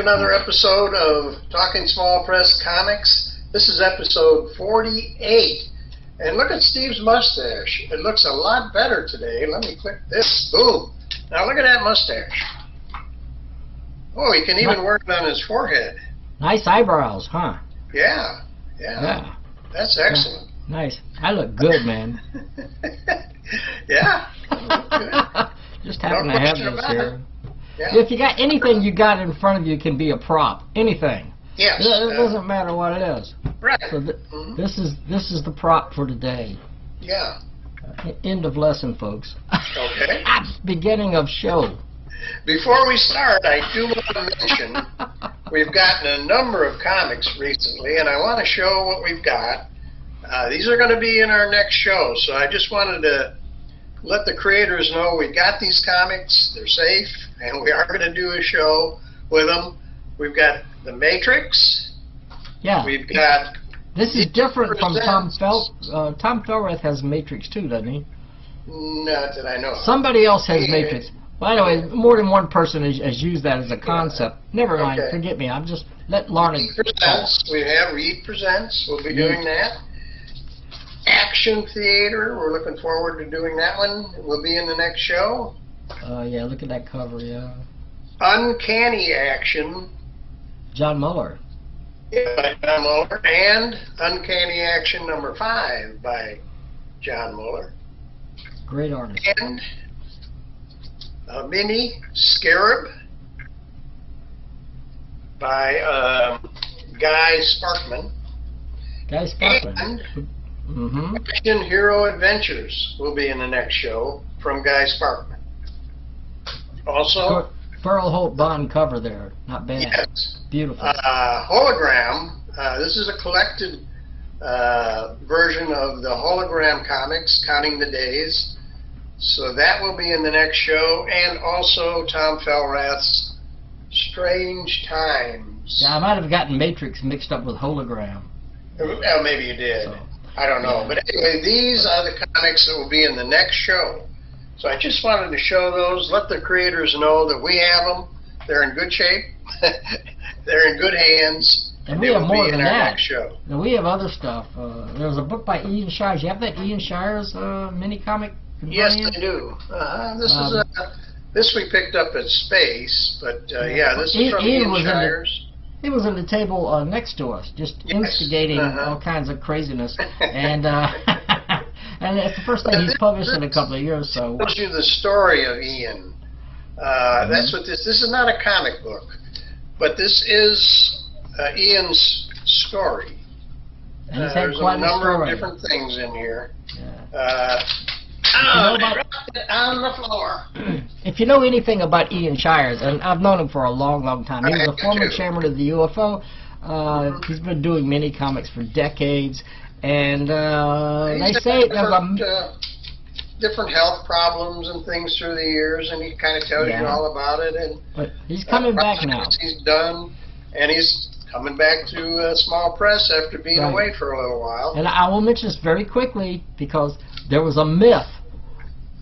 another episode of Talking Small Press Comics. This is episode 48. And look at Steve's mustache. It looks a lot better today. Let me click this. Boom. Now look at that mustache. Oh, he can even work on his forehead. Nice eyebrows, huh? Yeah. That's excellent. Nice. I look good, man. Yeah. Just happen to have this here. Yeah. If you got anything you got in front of you can be a prop. Anything. Yes. It doesn't matter what it is. Right. So this is the prop for today. Yeah. End of lesson, folks. Okay. Beginning of show. Before we start, I do want to mention we've gotten a number of comics recently, and I want to show what we've got. These are going to be in our next show, so I just wanted to let the creators know we got these comics, they're safe, and we are going to do a show with them. We've got The Matrix. Yeah. We've got... This is different from Tom Felrath has Matrix too, doesn't he? Not that I know of. Somebody else has Matrix. By the way, more than one person has used that as a concept. Never mind, forget me. I'm just let Larned Presents. We have Reed Presents. We'll be doing that. Action Theater. We're looking forward to doing that one. We'll be in the next show. Yeah, look at that cover, yeah. Uncanny Action. John Muller. Yeah, by John Muller. And Uncanny Action number 5 by John Muller. Great artist. And a mini Scarab by Guy Sparkman. Guy Sparkman. And Action Hero Adventures will be in the next show from Guy Sparkman. Also, Pearl Hope Bond cover there. Not bad. Yes. Beautiful. Hologram. This is a collected version of the Hologram comics, Counting the Days. So that will be in the next show, and also Tom Felrath's Strange Times. Yeah, I might have gotten Matrix mixed up with Hologram. Well, maybe you did. So, I don't know. yeah. But anyway, these are the comics that will be in the next show. So I just wanted to show those, let the creators know that we have them. They're in good shape. They're in good hands. And we have more than that. Next show. Now, we have other stuff. There's a book by Ian Shires. You have that Ian Shires mini comic? Yes, I do. This we picked up at Space, but yeah, this is from Ian Shires. He was in the table next to us, just instigating all kinds of craziness, and and it's the first thing he's published in a couple of years. So tells you the story of Ian. That's what this is not a comic book, but this is Ian's story. And he's had there's quite a number story. of different things in here. Yeah. Dropped it on the floor. If you know anything about Ian Shires, and I've known him for a long, long time. He was a former chairman of the UFO. He's been doing mini comics for decades, and they say there's different health problems and things through the years, and he kind of tells you all about it. And but he's coming back now. He's done, and he's coming back to small press after being away for a little while. And I will mention this very quickly because there was a myth,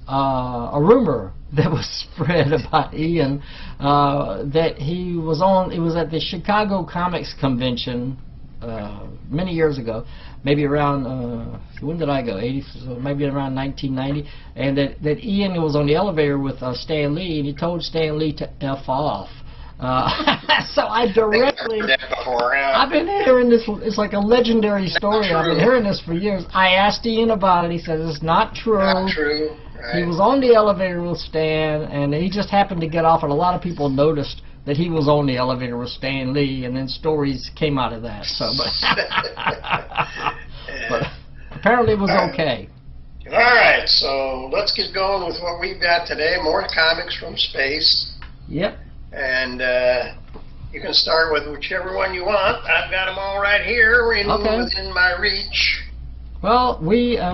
a rumor that was spread about Ian that he was at the Chicago Comics Convention many years ago, maybe around when did I go? So maybe around 1990, and that Ian was on the elevator with Stan Lee, and he told Stan Lee to F off. So I directly, I've been hearing this, it's like a legendary story, I've been hearing this for years. I asked Ian about it, he said it's not true. Not true. Right. He was on the elevator with Stan, and he just happened to get off, and a lot of people noticed that he was on the elevator with Stan Lee, and then stories came out of that. So, but apparently it was okay. All right, so let's get going with what we've got today. More comics from Space. Yep. And you can start with whichever one you want. I've got them all right here within my reach. Well,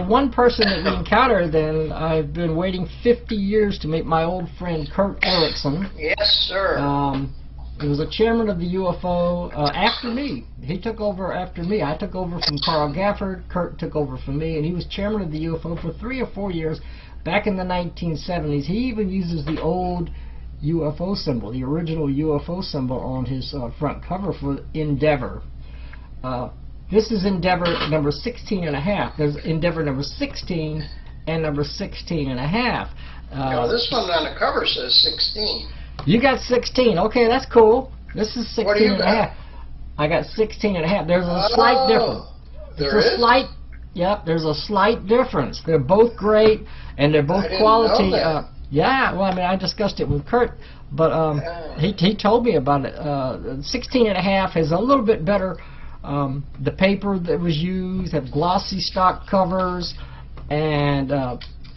one person that we encountered, then I've been waiting 50 years to meet my old friend Kurt Erichsen. Yes, sir. He was a chairman of the UFO after me. He took over after me. I took over from Carl Gafford. Kurt took over from me, and he was chairman of the UFO for 3 or 4 years back in the 1970s. He even uses the old UFO symbol, the original UFO symbol on his front cover for Endeavor. This is Endeavor number 16 and a half. There's Endeavor number 16 and number 16 and a half. No, this one on the cover says 16. You got 16. Okay, that's cool. This is 16 What do you and a got? half. I got 16 and a half. There's a slight difference. There is? Yep, there's a slight difference. They're both great, and they're both I didn't quality. know that. Yeah, well, I mean, I discussed it with Kurt, but he told me about it. 16 and a half is a little bit better. The paper that was used have glossy stock covers, and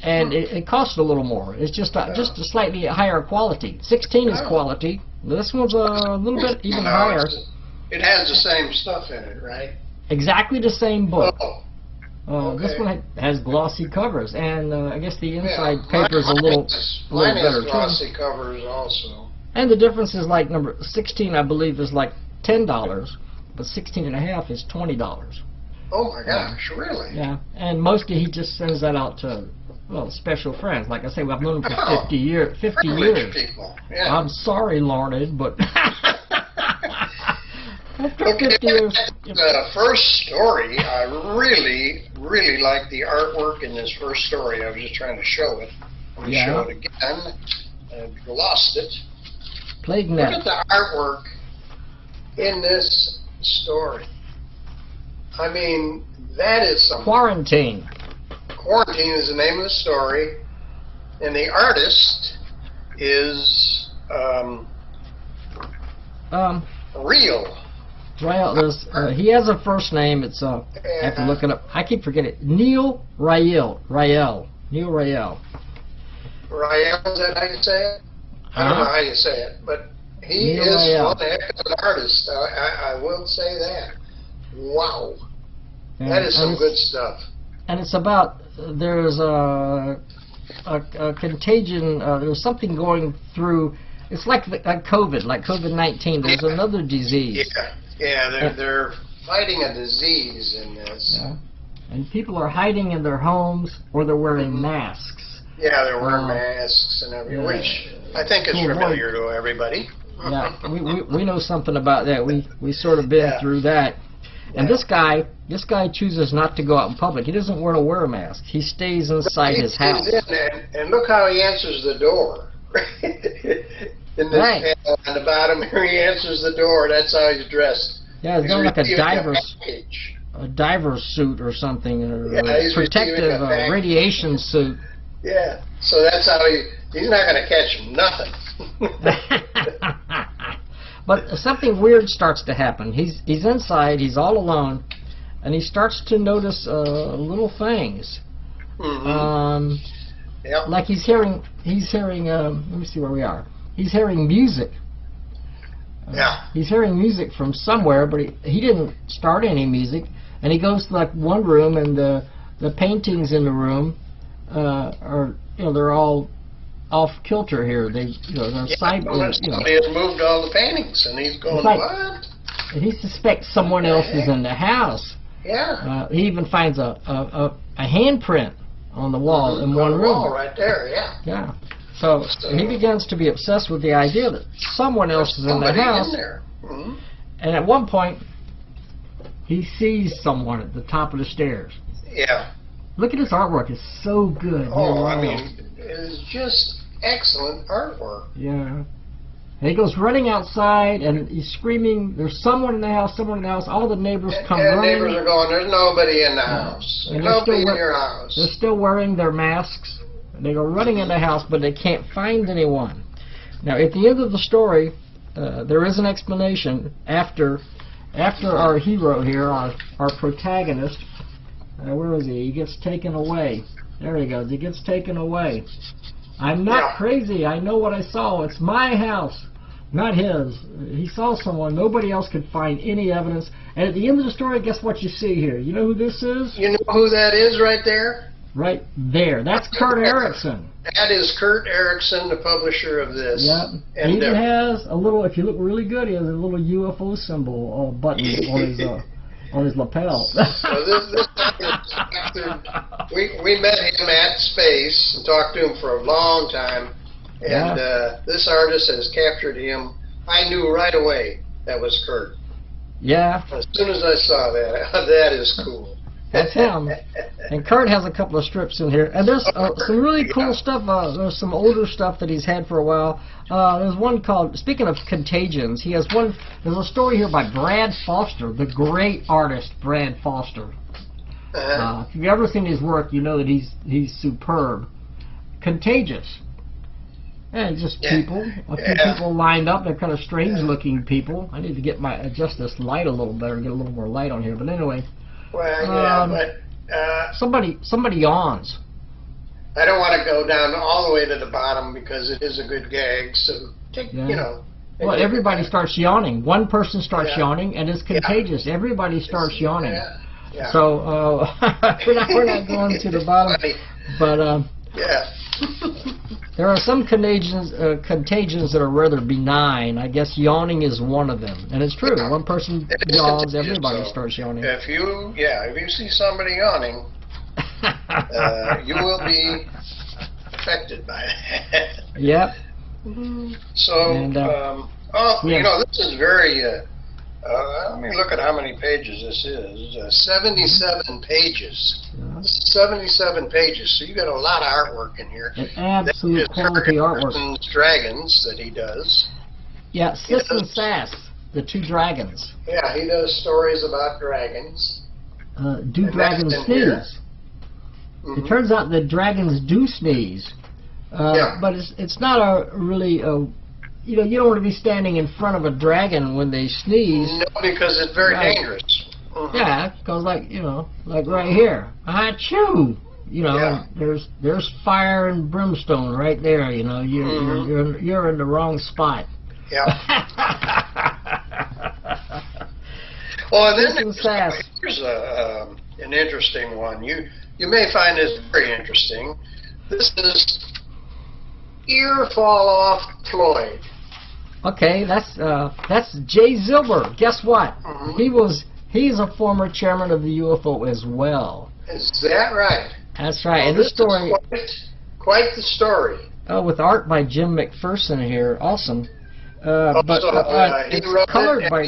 it costs a little more. It's just a slightly higher quality. 16 is quality. This one's a little bit even higher. It has the same stuff in it, right? Exactly the same book. Oh, This okay. one has glossy covers, and I guess the inside paper is a little Mine better has too. glossy covers also. And the difference is like number 16, I believe, is like $10, but 16 and a half is $20. Oh my gosh, really? Yeah, and mostly he just sends that out to special friends. Like I say, I've known him for 50 years. Privileged people. Yeah. I'm sorry, Larned, but after Okay, 50 years. the first story, I really, really like the artwork in this first story. I was just trying to show it. Let me show it again. I've lost it. Plague Look net. at the artwork in this story. I mean, that is some... Quarantine. Quarantine is the name of the story, and the artist is real. Well, there's, he has a first name. It's I have to look it up. I keep forgetting. Neil Rael. Neil Rael. Rael, is that how you say it? I don't know how you say it, but he Neil is Rael. one heck of an artist. I will say that. Wow. That is some good stuff. And it's about, there's a contagion, there's something going through, it's like COVID, like COVID-19. There's another disease. Yeah, they're fighting a disease in this. Yeah. And people are hiding in their homes, or they're wearing masks. Yeah, they're wearing masks and everything, which I think is familiar to everybody. Yeah, we know something about that. We sort of been through that. And this guy chooses not to go out in public. He doesn't want to wear a mask. He stays inside his house. And look how he answers the door. In this panel on the bottom here, he answers the door. That's how he's dressed. Yeah, he's got like a diver's suit or something, or a protective radiation suit. Yeah, so that's how he's not going to catch nothing. But something weird starts to happen. He's inside, he's all alone, and he starts to notice little things. Like he's hearing, let me see where we are. He's hearing music. He's hearing music from somewhere, but he didn't start any music. And he goes to like one room, and the paintings in the room are, they're all off kilter here. They're sideways. Somebody has moved all the paintings, and he's going, what? And he suspects someone else is in the house. Yeah. He even finds a handprint on the wall in one room. Wall right there, yeah. Yeah. So he begins to be obsessed with the idea that someone else is in the house. And at one point, he sees someone at the top of the stairs. Yeah. Look at his artwork. It's so good. Oh, I mean, it's just excellent artwork. Yeah. And he goes running outside, and he's screaming, there's someone in the house, someone in the house. All the neighbors come running. And neighbors are going, there's nobody in the house. There's nobody in your house. They're still wearing their masks. They go running in the house, but they can't find anyone. Now, at the end of the story, there is an explanation after our hero here, our protagonist. Where is he? He gets taken away. There he goes. He gets taken away. I'm not crazy. I know what I saw. It's my house, not his. He saw someone. Nobody else could find any evidence. And at the end of the story, guess what you see here? You know who this is? You know who that is right there? Right there. That's Kurt Erichsen. That is Kurt Erichsen, the publisher of this. Yep. And he even has a little, if you look really good, he has a little UFO symbol button on his lapel. So this we met him at Space and talked to him for a long time, And this artist has captured him. I knew right away that was Kurt. Yeah. As soon as I saw that, that is cool. That's him. And Kurt has a couple of strips in here. And there's some really cool stuff. There's some older stuff that he's had for a while. There's one called, speaking of Contagions, he has one, there's a story here by Brad Foster, the great artist Brad Foster. If you've ever seen his work, you know that he's superb. Contagious. And just people, a few people lined up. They're kind of strange-looking people. I need to get adjust this light a little better, get a little more light on here. But anyway, somebody yawns. I don't want to go down all the way to the bottom because it is a good gag. So you know. Well, everybody starts yawning. One person starts yawning, and it's contagious. Everybody starts yawning. So we're not going to the bottom, but there are some contagions that are rather benign. I guess yawning is one of them, and it's true. One person yawns, everybody starts yawning. If you see somebody yawning, you will be affected by that. Yep. So, and, you know, this is very. Let me look at how many pages this is. 77 pages. 77 pages. So you got a lot of artwork in here. An absolute quality artwork. Dragons that he does. Yeah, Sis and Sass, the two dragons. Yeah, he does stories about dragons. Do dragons sneeze? It turns out that dragons do sneeze. But it's not a really you know, you don't want to be standing in front of a dragon when they sneeze. No, because it's very dangerous. Yeah, because like right here, achoo! You know, there's fire and brimstone right there. You know, you're in the wrong spot. Yeah. Well, and then here's an interesting one. You may find this very interesting. This is Ear Fall Off Floyd. Okay, that's Jay Zilber. Guess what? He's a former chairman of the UFO as well. Is that right? That's right. And this story, quite the story. With art by Jim McPherson here, awesome. But it's colored by.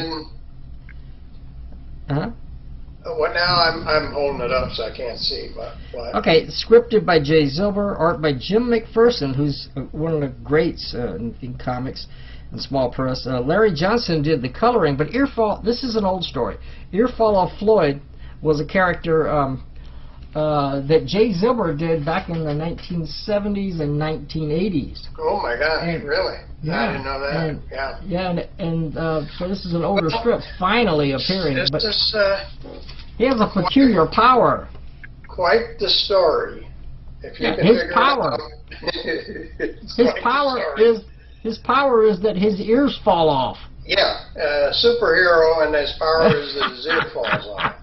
Well, now I'm holding it up so I can't see. But okay, scripted by Jay Zilber, art by Jim McPherson, who's one of the greats in comics and small press. Larry Johnson did the coloring, but Earfall. This is an old story. Earfall Off Floyd was a character that Jay Zilber did back in the 1970s and 1980s. Oh my God! Really? Yeah, I didn't know that. And so this is an older strip finally appearing. But he has a peculiar quite power. Quite the story. If you can his figure power. His power is that his ears fall off. Yeah, superhero, and his power is that his ear falls off.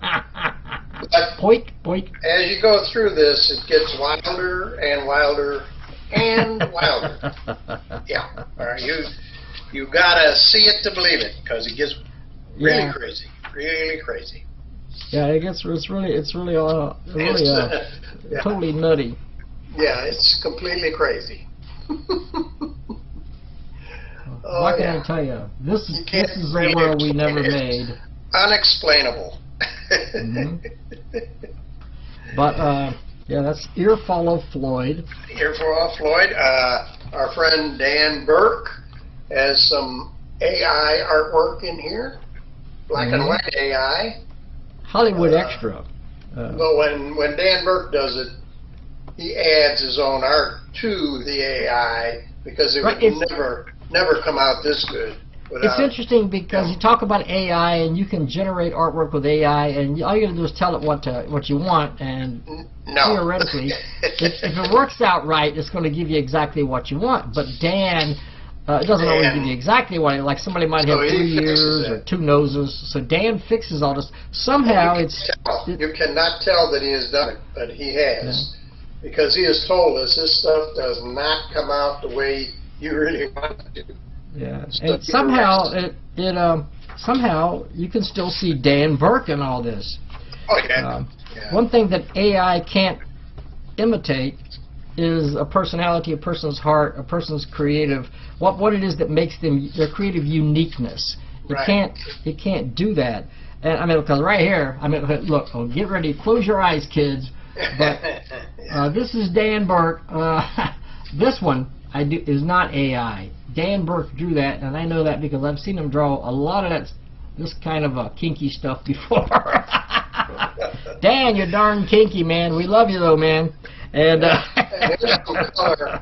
But poik, poik. As you go through this, it gets wilder and wilder and wilder. Yeah, all right, you gotta see it to believe it, because it gets really crazy, really crazy. Yeah, it's really totally nutty. Yeah, it's completely crazy. What can I tell you? This is a world we never made. Unexplainable. But that's Earfall of Floyd. Earfall of Floyd. Our friend Dan Burke has some AI artwork in here, black and white AI. Hollywood Extra. But when Dan Burke does it, he adds his own art to the AI because it would never come out this good. It's interesting because you talk about AI and you can generate artwork with AI, and all you gotta do is tell it what you want, and theoretically, if it works out right, it's going to give you exactly what you want. But Dan, it doesn't always give you exactly what. Like somebody might have 3 ears or 2 noses, so Dan fixes all this. Somehow you cannot tell that he has done it, but he has, because he has told us this stuff does not come out the way you really want it to. Yeah, and somehow somehow you can still see Dan Burke in all this. Oh yeah. One thing that AI can't imitate is a personality, a person's heart, a person's creative, what it is that makes them, their creative uniqueness. Right. You can't do that. And I mean, because right here, I mean, look, oh, get ready, close your eyes, kids. But this is Dan Burke. This one is not AI. Dan Burke drew that, and I know that because I've seen him draw a lot of this kind of kinky stuff before. Dan, you're darn kinky, man. We love you though, man. And there's color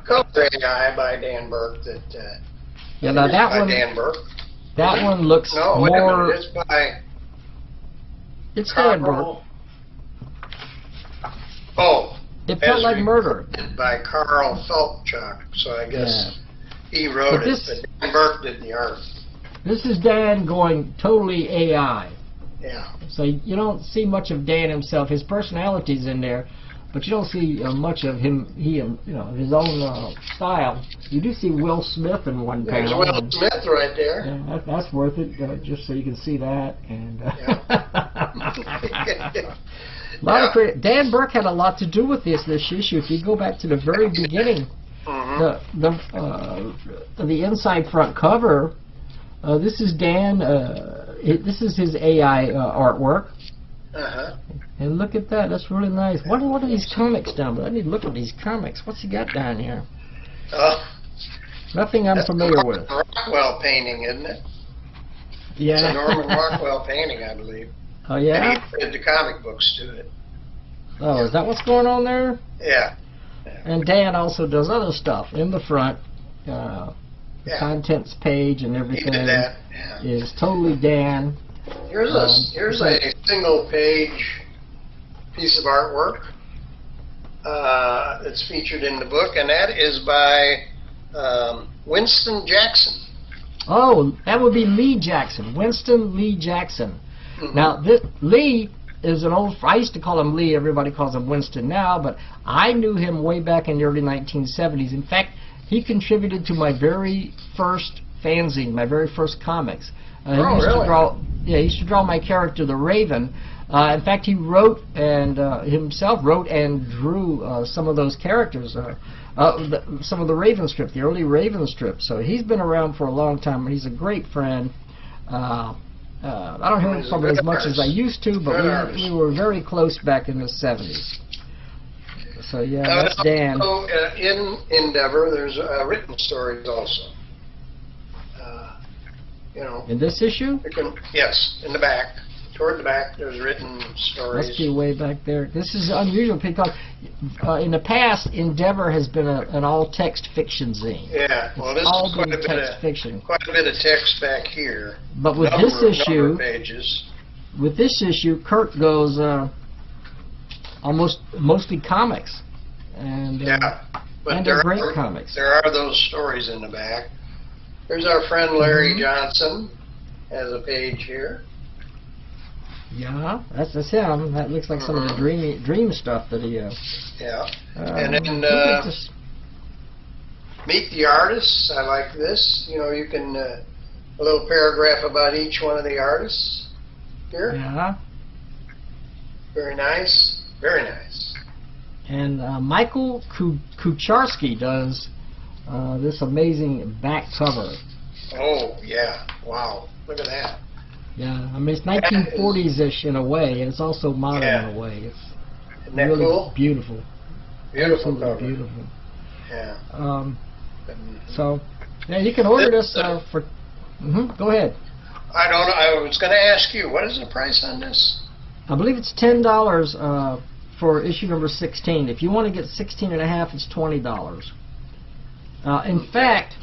AI by Dan Burke that. Yeah, now that by one. Dan Burke. That one looks No, wait more. a minute. It's by. It's Dan Burke. Oh. It felt like murder. By Carl Feltchuk, so I guess he wrote but Dan Burke did the art. This is Dan going totally AI. Yeah. So you don't see much of Dan himself. His personality's in there, but you don't see much of him. His own style. You do see Will Smith in one panel. There's Will Smith right there. Yeah, that's worth it, just so you can see that. And Dan Burke had a lot to do with this issue. If you go back to the very beginning, the inside front cover. This is Dan. This is his AI artwork. And look at that. That's really nice. What are these comics down there? I need to look at these comics. What's he got down here? Nothing I'm familiar with. Rockwell painting, isn't it? Yeah. It's a Norman Rockwell painting, I believe. Oh, yeah? And he did the comic books to it. Oh, is that what's going on there? Yeah. And Dan also does other stuff in the front. The contents page and everything is totally Dan. Here's a single page piece of artwork that's featured in the book, and that is by Winston Jackson. Oh, that would be Lee Jackson, Winston Lee Jackson. Now, Lee is an old, I used to call him Lee, everybody calls him Winston now, but I knew him way back in the early 1970s. In fact, he contributed to my very first fanzine, my very first comics. He used to draw my character, the Raven. In fact, he wrote and himself wrote and drew some of those characters, some of the Raven strip, the early Raven strip. So he's been around for a long time. He's a great friend. I don't hear from him as much as I used to, but we were very close back in the 70s. So yeah, that's Dan. So in Endeavor, there's written stories also. In this issue? Yes, in the back. Toward the back, there's written stories. Must be way back there. This is unusual because in the past, Endeavor has been an all-text fiction zine. Yeah, well, this is quite a bit of text back here. But with this issue, with this issue, Kurt goes mostly comics, and they're great comics. There are those stories in the back. There's our friend Larry Johnson has a page here. Yeah, that's him. That looks like some of the dream stuff that he. And then meet the artists. I like this. You can a little paragraph about each one of the artists here. Yeah. Very nice. Very nice. And Michael Kucharski does this amazing back cover. Oh yeah! Wow! Look at that. Yeah, I mean it's 1940s-ish in a way, and it's also modern in a way. It's really cool? Beautiful. Beautiful Absolutely cover. Beautiful. Yeah. So, yeah, you can order this for. Go ahead. I don't know. I was going to ask you, what is the price on this? I believe it's $10 for issue number 16. If you want to get 16 and a half, it's $20. In fact,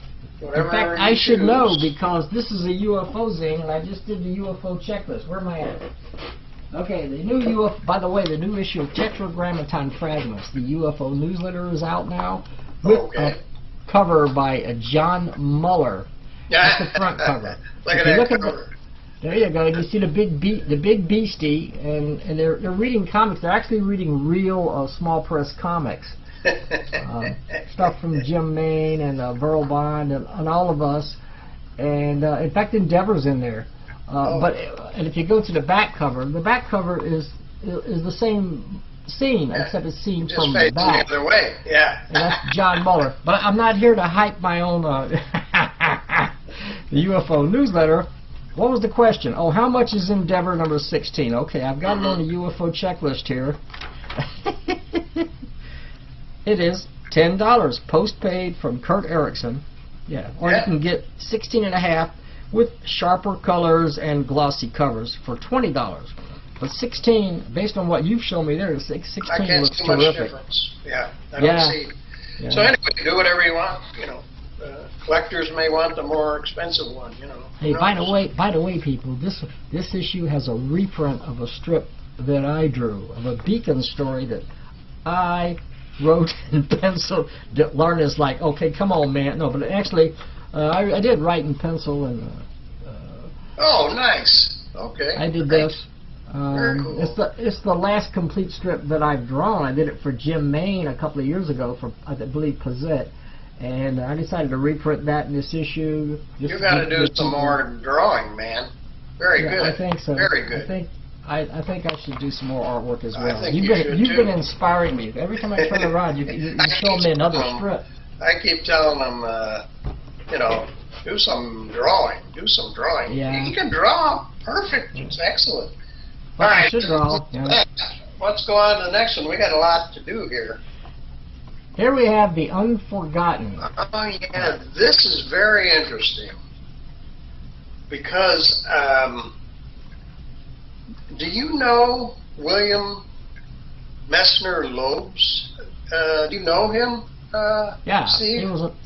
I should know because this is a UFO zine, and I just did the UFO checklist. Where am I at? Okay, the new UFO. By the way, the new issue of Tetragrammaton Fragments, the UFO newsletter, is out now with a cover by John Muller. That's the front cover. Look at that cover. There you go. You see the big beastie, and they're reading comics. They're actually reading real small press comics. Stuff from Jim Maine and Burl Bond and all of us, and in fact Endeavor's in there. And if you go to the back cover is the seen, except it's seen Just from the facing back. the other way. Yeah. And that's John Muller. But I'm not here to hype my own the UFO newsletter. What was the question? Oh, how much is Endeavor number 16? Okay, I've got it on the UFO checklist here. It is $10 postpaid from Kurt Erichsen. Yeah, or you can get 16.5 with sharper colors and glossy covers for $20. But 16, based on what you've shown me there, 16 I can't looks see much terrific. difference. Yeah, I don't see. Yeah. So anyway, do whatever you want. You know, collectors may want the more expensive one. You know. Hey, by the way, people, this issue has a reprint of a strip that I drew of a beacon story that I wrote in pencil. Larned is like, okay, come on, man. No, but actually, I did write in pencil and. Oh, nice. Okay. I did great. this. Very cool. It's the last complete strip that I've drawn. I did it for Jim Main a couple of years ago for, I believe, Posette. And I decided to reprint that in this issue. You got to do some more drawing, man. Very good. I think so. Very good. I think I should do some more artwork as well. I think you've been inspiring me. Every time I turn around, you show me another strip. I keep telling them, you know, do some drawing. Do some drawing. Yeah. You can draw. Perfect. It's excellent. Well, All right. I should draw. Yeah. Let's go on to the next one. We got a lot to do here. Here we have The Unforgotten. Oh, yeah. This is very interesting because do you know William Messner Loebs? Do you know him? Yeah, Steve?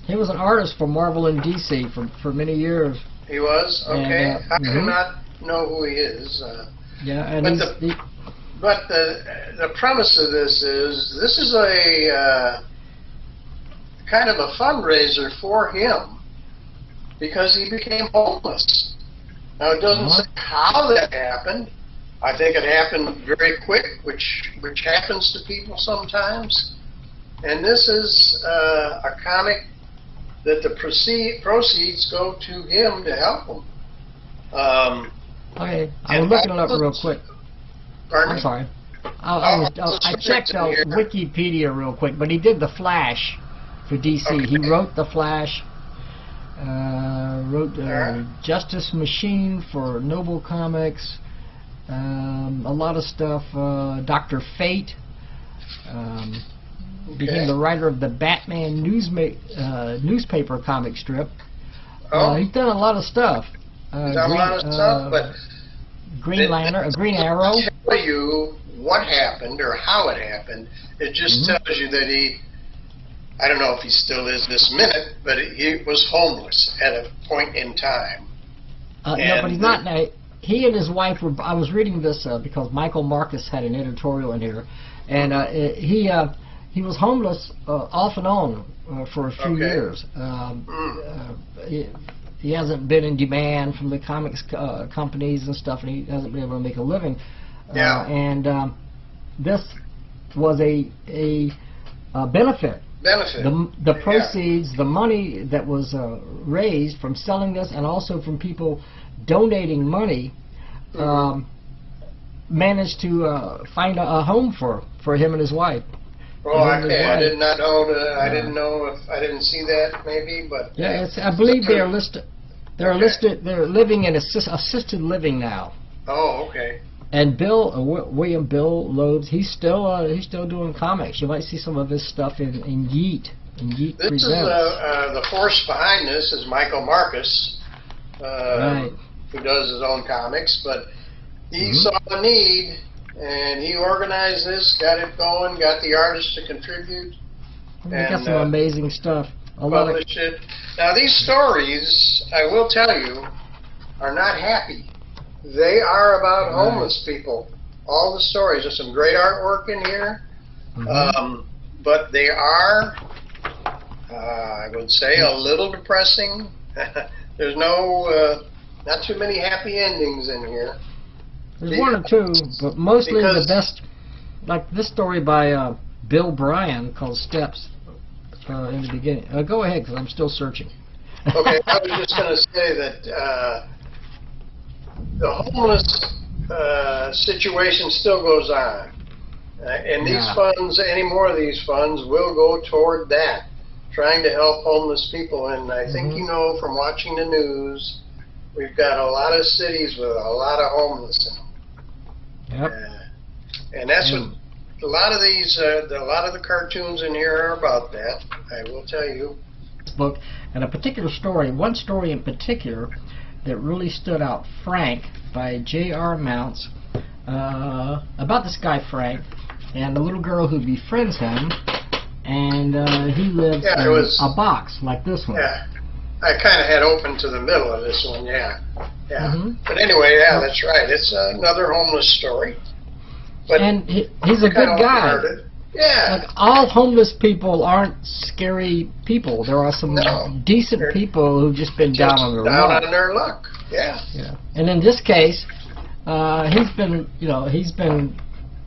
he was an artist for Marvel and DC for many years. He was? Okay. And, I do not know who he is. Yeah, and but the premise of this is a kind of a fundraiser for him because he became homeless. Now it doesn't say how that happened. I think it happened very quick, which happens to people sometimes. And this is a comic that the proceeds go to him to help him. Okay, I was looking it up real quick. Pardon? I'm sorry. I checked out Wikipedia real quick, but he did The Flash for DC. Okay. He wrote The Flash, wrote Justice Machine for Noble Comics, a lot of stuff, Dr. Fate, became the writer of the Batman newspaper comic strip. He's done a lot but Green Lantern, Green Arrow. Tell you what happened or how it happened. It just tells you that he, I don't know if he still is this minute, but he was homeless at a point in time. No, but he's not now. He and his wife were. I was reading this because Michael Marcus had an editorial in here, and he was homeless off and on for a few years. He hasn't been in demand from the comics companies and stuff, and he hasn't been able to make a living. This was a benefit. The proceeds, the money that was raised from selling this, and also from people donating money, managed to find a home for him and his wife. Oh, okay. I did not know that. I didn't know if I didn't see that maybe, but yeah, I believe they are listed. They're listed. They're living in assisted living now. Oh, okay. And William Bill Loebs, he's still doing comics. You might see some of his stuff in Yeet. This Presents. Is the force behind this is Michael Marcus, who does his own comics, but he saw the need and he organized this, got it going, got the artists to contribute. He got some amazing stuff. Publish it. Now these stories, I will tell you, are not happy. They are about homeless people. All the stories. There's some great artwork in here, but they are, I would say, a little depressing. There's not too many happy endings in here. There's one or two, but mostly the best, like this story by Bill Bryan called Steps in the beginning. Go ahead, because I'm still searching. Okay, I was just going to say that the homeless situation still goes on. And these funds, any more of these funds, will go toward that, trying to help homeless people. And I think you know from watching the news, we've got a lot of cities with a lot of homeless in them. Yep. And that's what a lot of these, a lot of the cartoons in here are about. That I will tell you. Book and a particular story, one story in particular that really stood out, Frank by J.R. Mounts, about this guy Frank and the little girl who befriends him, and he lives in a box like this one. Yeah, I kind of had open to the middle of this one. Yeah. But anyway, that's right. It's another homeless story. But and he's a good guy. Yeah. Like, all homeless people aren't scary people. There are some decent people who've just been down on their luck. Down on their luck. Yeah. And in this case, he's been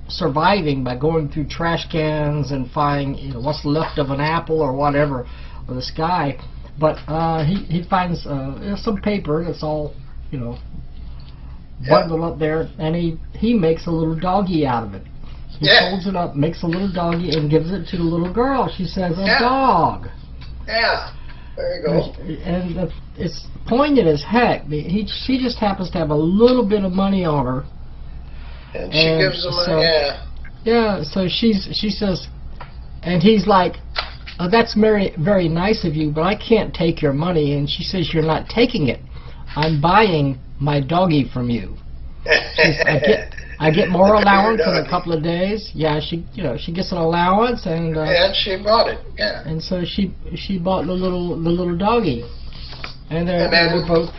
surviving by going through trash cans and finding what's left of an apple or whatever or the sky. But he finds some paper that's all bundled up there, and he makes a little doggy out of it. He folds it up, makes a little doggy, and gives it to the little girl. She says, "A dog." Yeah, there you go. And it's poignant as heck. She just happens to have a little bit of money on her, and she gives him so she says, and he's like, "Oh, that's very, very nice of you, but I can't take your money." And she says, "You're not taking it. I'm buying my doggy from you." I get more allowance in a couple of days. Yeah, she gets an allowance, and she bought it. Yeah. And so she bought the little doggy, and they're both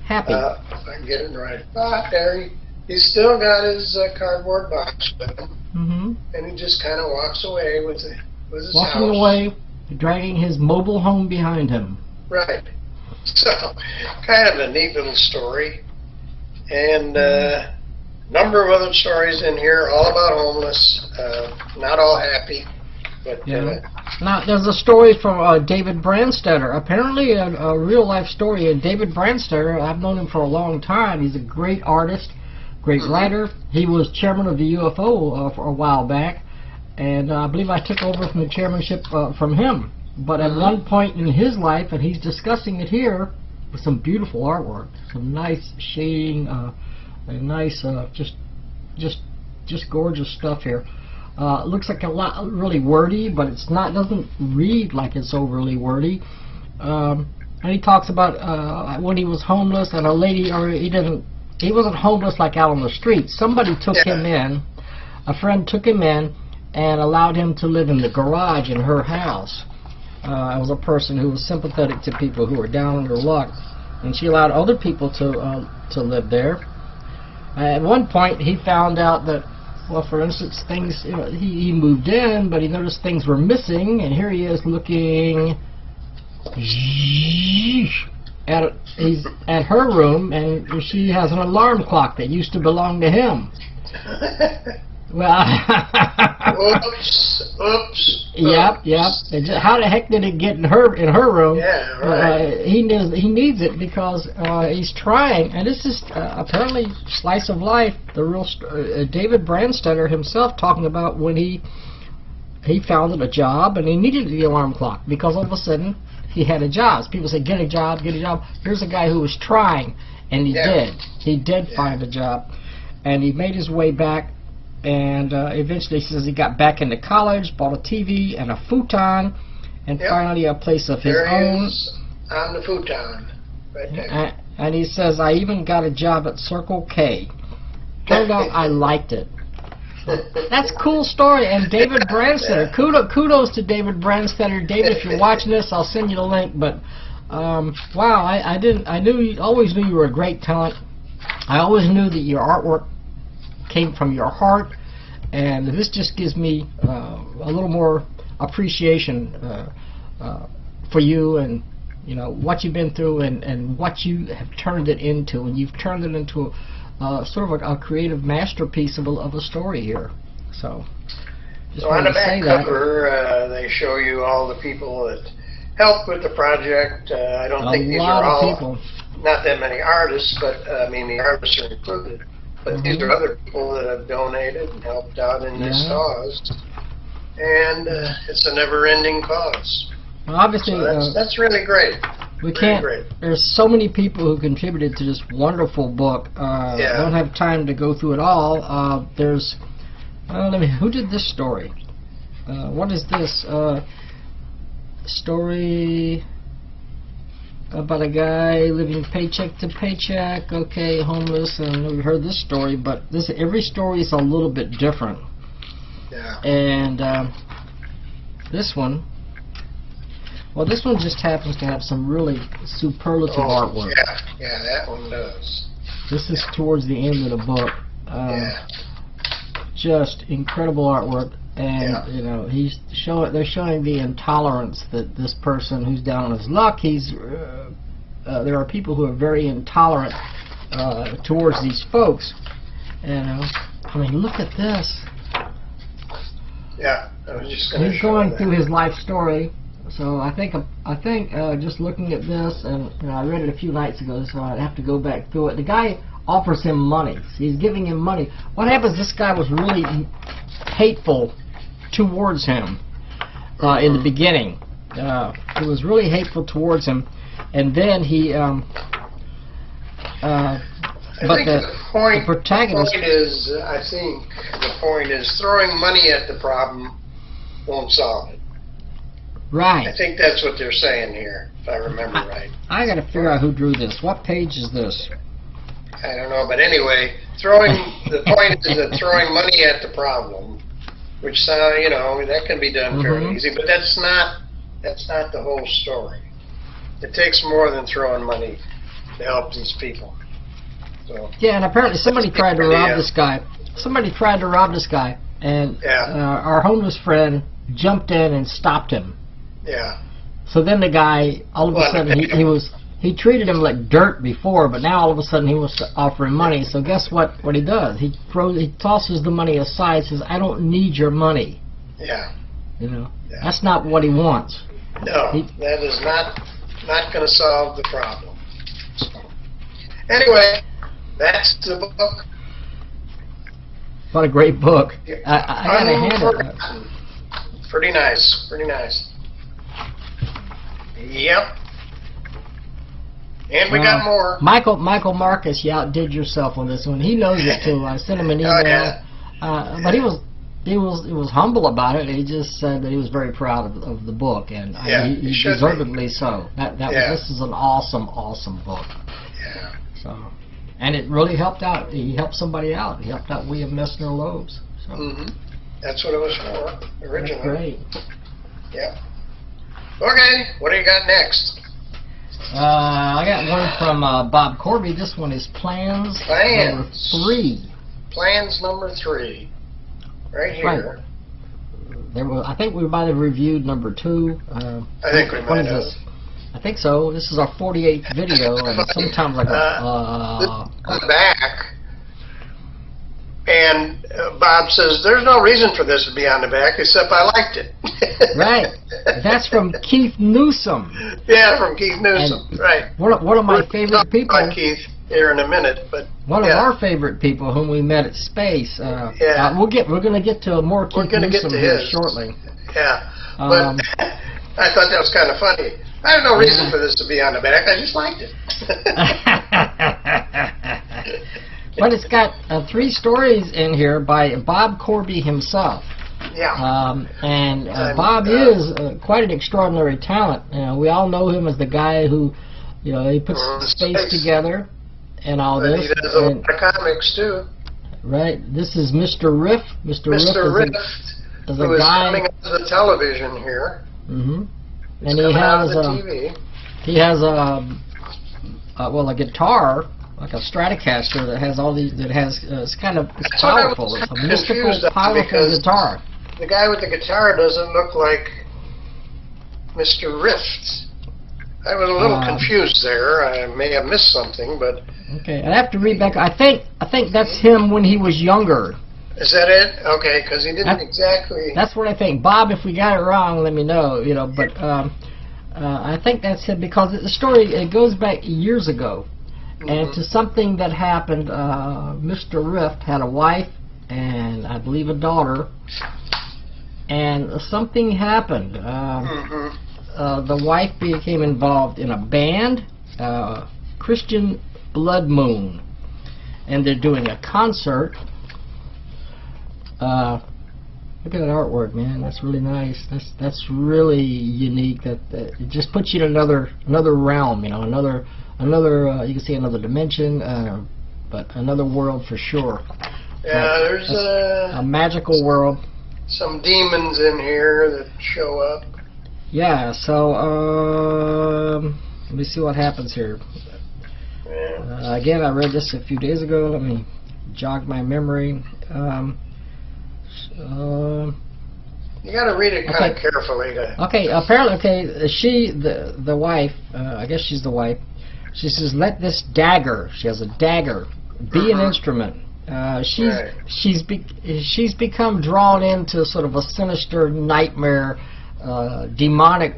happy. If I can get it right. There he's still got his cardboard box with him, and he just kind of walks away with his walking away, dragging his mobile home behind him. Right. So, kind of a neat little story, and. Number of other stories in here, all about homeless, not all happy, but... Now, there's a story from David Brandstetter, apparently a real-life story. And David Brandstetter, I've known him for a long time. He's a great artist, great writer. He was chairman of the UFO for a while back, and I believe I took over from the chairmanship from him. But at one point in his life, and he's discussing it here, with some beautiful artwork, some nice shading, a nice, just gorgeous stuff here. Looks like a lot really wordy, but it's not. Doesn't read like it's overly wordy. And he talks about when he was homeless, and a lady, or he wasn't homeless like out on the street. Somebody took him in. A friend took him in and allowed him to live in the garage in her house. It was a person who was sympathetic to people who were down on their luck, and she allowed other people to live there. At one point, he found out that, well, for instance, things, he moved in, but he noticed things were missing, and here he is looking he's at her room, and she has an alarm clock that used to belong to him. Well, oops. Yep. How the heck did it get in her room? Yeah, right. He needs it because he's trying, and this is apparently slice of life. The real David Brandstetter himself talking about when he founded a job and he needed the alarm clock because all of a sudden he had a job. So people say, get a job. Here's a guy who was trying, and he did. He did find a job, and he made his way back. And eventually, he says he got back into college, bought a TV and a futon, and finally a place of his own. There he is on the futon, right there. And he says, I even got a job at Circle K. Turned out I liked it. That's a cool story. And David Brandstetter, kudos to David Brandstetter. David, if you're watching this, I'll send you the link. But wow, always knew you were a great talent. I always knew that your artwork came from your heart, and this just gives me a little more appreciation for you, and what you've been through, and what you have turned it into, and you've turned it into sort of a creative masterpiece of a story here. So just on the back cover, they show you all the people that helped with the project. I don't think these are all, not that many artists, but I mean the artists are included. but these are other people that have donated and helped out in this cause. And it's a never-ending cause. Well, obviously, so that's really great. We can't. There's so many people who contributed to this wonderful book. Don't have time to go through it all. There's. Who did this story? What is this story about a guy living paycheck to paycheck? Okay, homeless, and we've heard this story, but every story is a little bit different. Yeah. And this one. Well, this one just happens to have some really superlative artwork. Yeah, that one does. This is towards the end of the book. Just incredible artwork, and you know, they're showing the intolerance that this person who's down on his luck. There are people who are very intolerant towards these folks. And I mean, look at this. Yeah, I was just going to. He's going through his life story. So I think just looking at this, and I read it a few nights ago, so I'd have to go back through it. The guy offers him money. So he's giving him money. What happens? This guy was really hateful towards him in the beginning. He was really hateful towards him, and then he. The protagonist. I think the point is throwing money at the problem won't solve it. Right. I think that's what they're saying here, if I remember right. I got to figure out who drew this. What page is this? I don't know, but anyway, the point is that throwing money at the problem, which that can be done fairly easy, but that's not the whole story. It takes more than throwing money to help these people. So, yeah, and apparently somebody tried to rob this guy. Somebody tried to rob this guy, and our homeless friend jumped in and stopped him. Yeah. So then the guy, all of a sudden, he treated him like dirt before, but now all of a sudden he wants to offer him money. So guess what he does? He tosses the money aside, says, "I don't need your money." Yeah. That's not what he wants. No, that is not going to solve the problem. So, anyway, that's the book. What a great book. I got to hand it. Pretty nice. Yep. And we got more. Michael Marcus, you outdid yourself on this one. He knows it too. I sent him an email, but he was humble about it. He just said that he was very proud of the book, and he deservedly so. This is an awesome book. Yeah. So, and it really helped out. He helped somebody out. He helped out William Messner Loebs. So. That's what it was for originally. That's great. Yeah. Okay, what do you got next? I got one from Bob Corby. This one is Plans number 3. Plans number 3. Right here. Right. I think we might have reviewed number 2. I think we might have. I think so. This is our 48th video, and sometimes like back. And Bob says, there's no reason for this to be on the back, except I liked it. Right. That's from Keith Newsome. Yeah, from Keith Newsome. Right. One of my favorite people. About Keith here in a minute, but one of our favorite people whom we met at Space. We're going to get to more Keith Newsome here shortly. Yeah. But I thought that was kind of funny. I have no reason for this to be on the back. I just liked it. But it's got 3 stories in here by Bob Corby himself. Yeah. Bob is quite an extraordinary talent. We all know him as the guy who, he puts Space together and all this. He does a lot of comics too. Right. This is Mr. Riff. Mr. Riff is a guy coming out of the television here. And he has a guitar. Like a Stratocaster that has all these. It's powerful. It's a mystical, powerful guitar. The guy with the guitar doesn't look like Mr. Rift. I was a little confused there. I may have missed something, but okay. I have to read back. I think that's him when he was younger. Is that it? Okay, because he didn't exactly. That's what I think, Bob. If we got it wrong, let me know. But I think that's him because the story goes back years ago. and to something that happened. Mr. Rift had a wife and I believe a daughter, and something happened. The wife became involved in a band, Christian Blood Moon, and they're doing a concert. Look at that artwork, man. That's really nice. That's really unique. That it just puts you in another realm, you know, another you can see another dimension, but another world for sure. Yeah, there's a magical world. Some demons in here that show up. Yeah. So let me see what happens here. Yeah. Again, I read this a few days ago. Let me jog my memory. You got to read it kind of carefully. Okay, apparently, the wife, I guess she's the wife, she says, let this dagger, she has a dagger, be an instrument. She's become drawn into sort of a sinister nightmare, demonic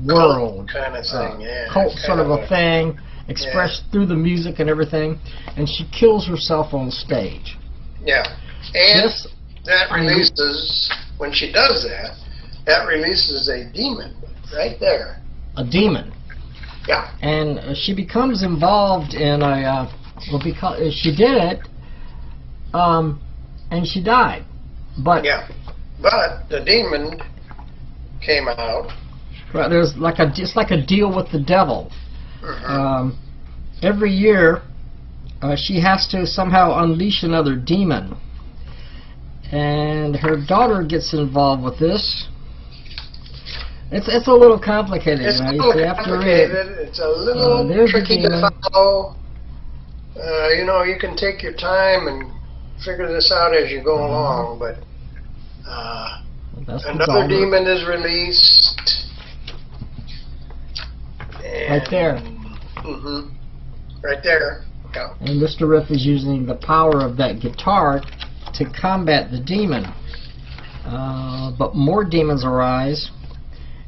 world. Cult kind of thing, yeah. Cult sort of a thing, expressed through the music and everything, and she kills herself on stage. Yeah. And that releases, when she does that, that releases a demon right there. A demon. Yeah. And she becomes involved in a, well, because she did it, and she died. But yeah. But the demon came out. Right, there's like it's like a deal with the devil. Every year, she has to somehow unleash another demon. And her daughter gets involved with this. It's a little complicated. It's you know, a little you have complicated. To read it. It's a little tricky to follow. You know, you can take your time and figure this out as you go along, but another demon is released. Right there. Right there. Yeah. And Mr. Riff is using the power of that guitar to combat the demon. But more demons arise.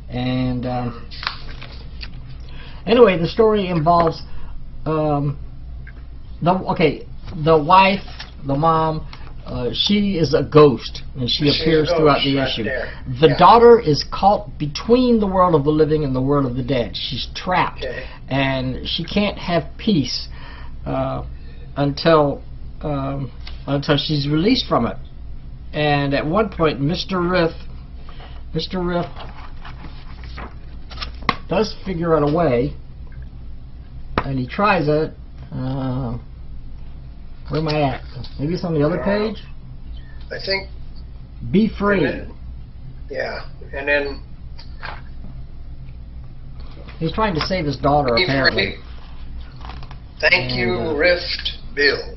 And anyway, the story involves the wife, the mom. She is a ghost, and she appears throughout the issue. The daughter is caught between the world of the living and the world of the dead. She's trapped, and she can't have peace until she's released from it. And at one point, Mr. Riff does figure out a way, and he tries it. Where am I at? Maybe it's on the other page? I think. Be free. And then he's trying to save his daughter, apparently. Free. Thank you, Rift Bill.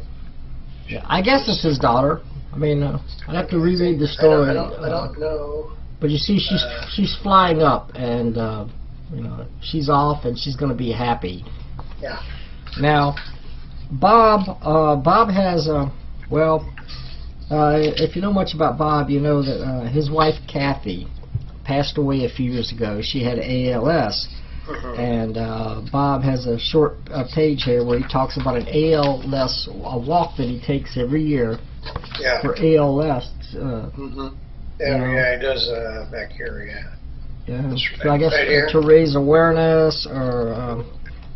Yeah, I guess it's his daughter. I mean, I'd have to reread the story. I don't know. But you see, she's flying up, and you know, she's off, and she's going to be happy. Yeah. Now, Bob has if you know much about Bob, you know that his wife Kathy passed away a few years ago. She had ALS, and Bob has a short page here where he talks about an ALS walk that he takes every year for ALS. Yeah, he does back here. Yeah, so I guess to raise awareness or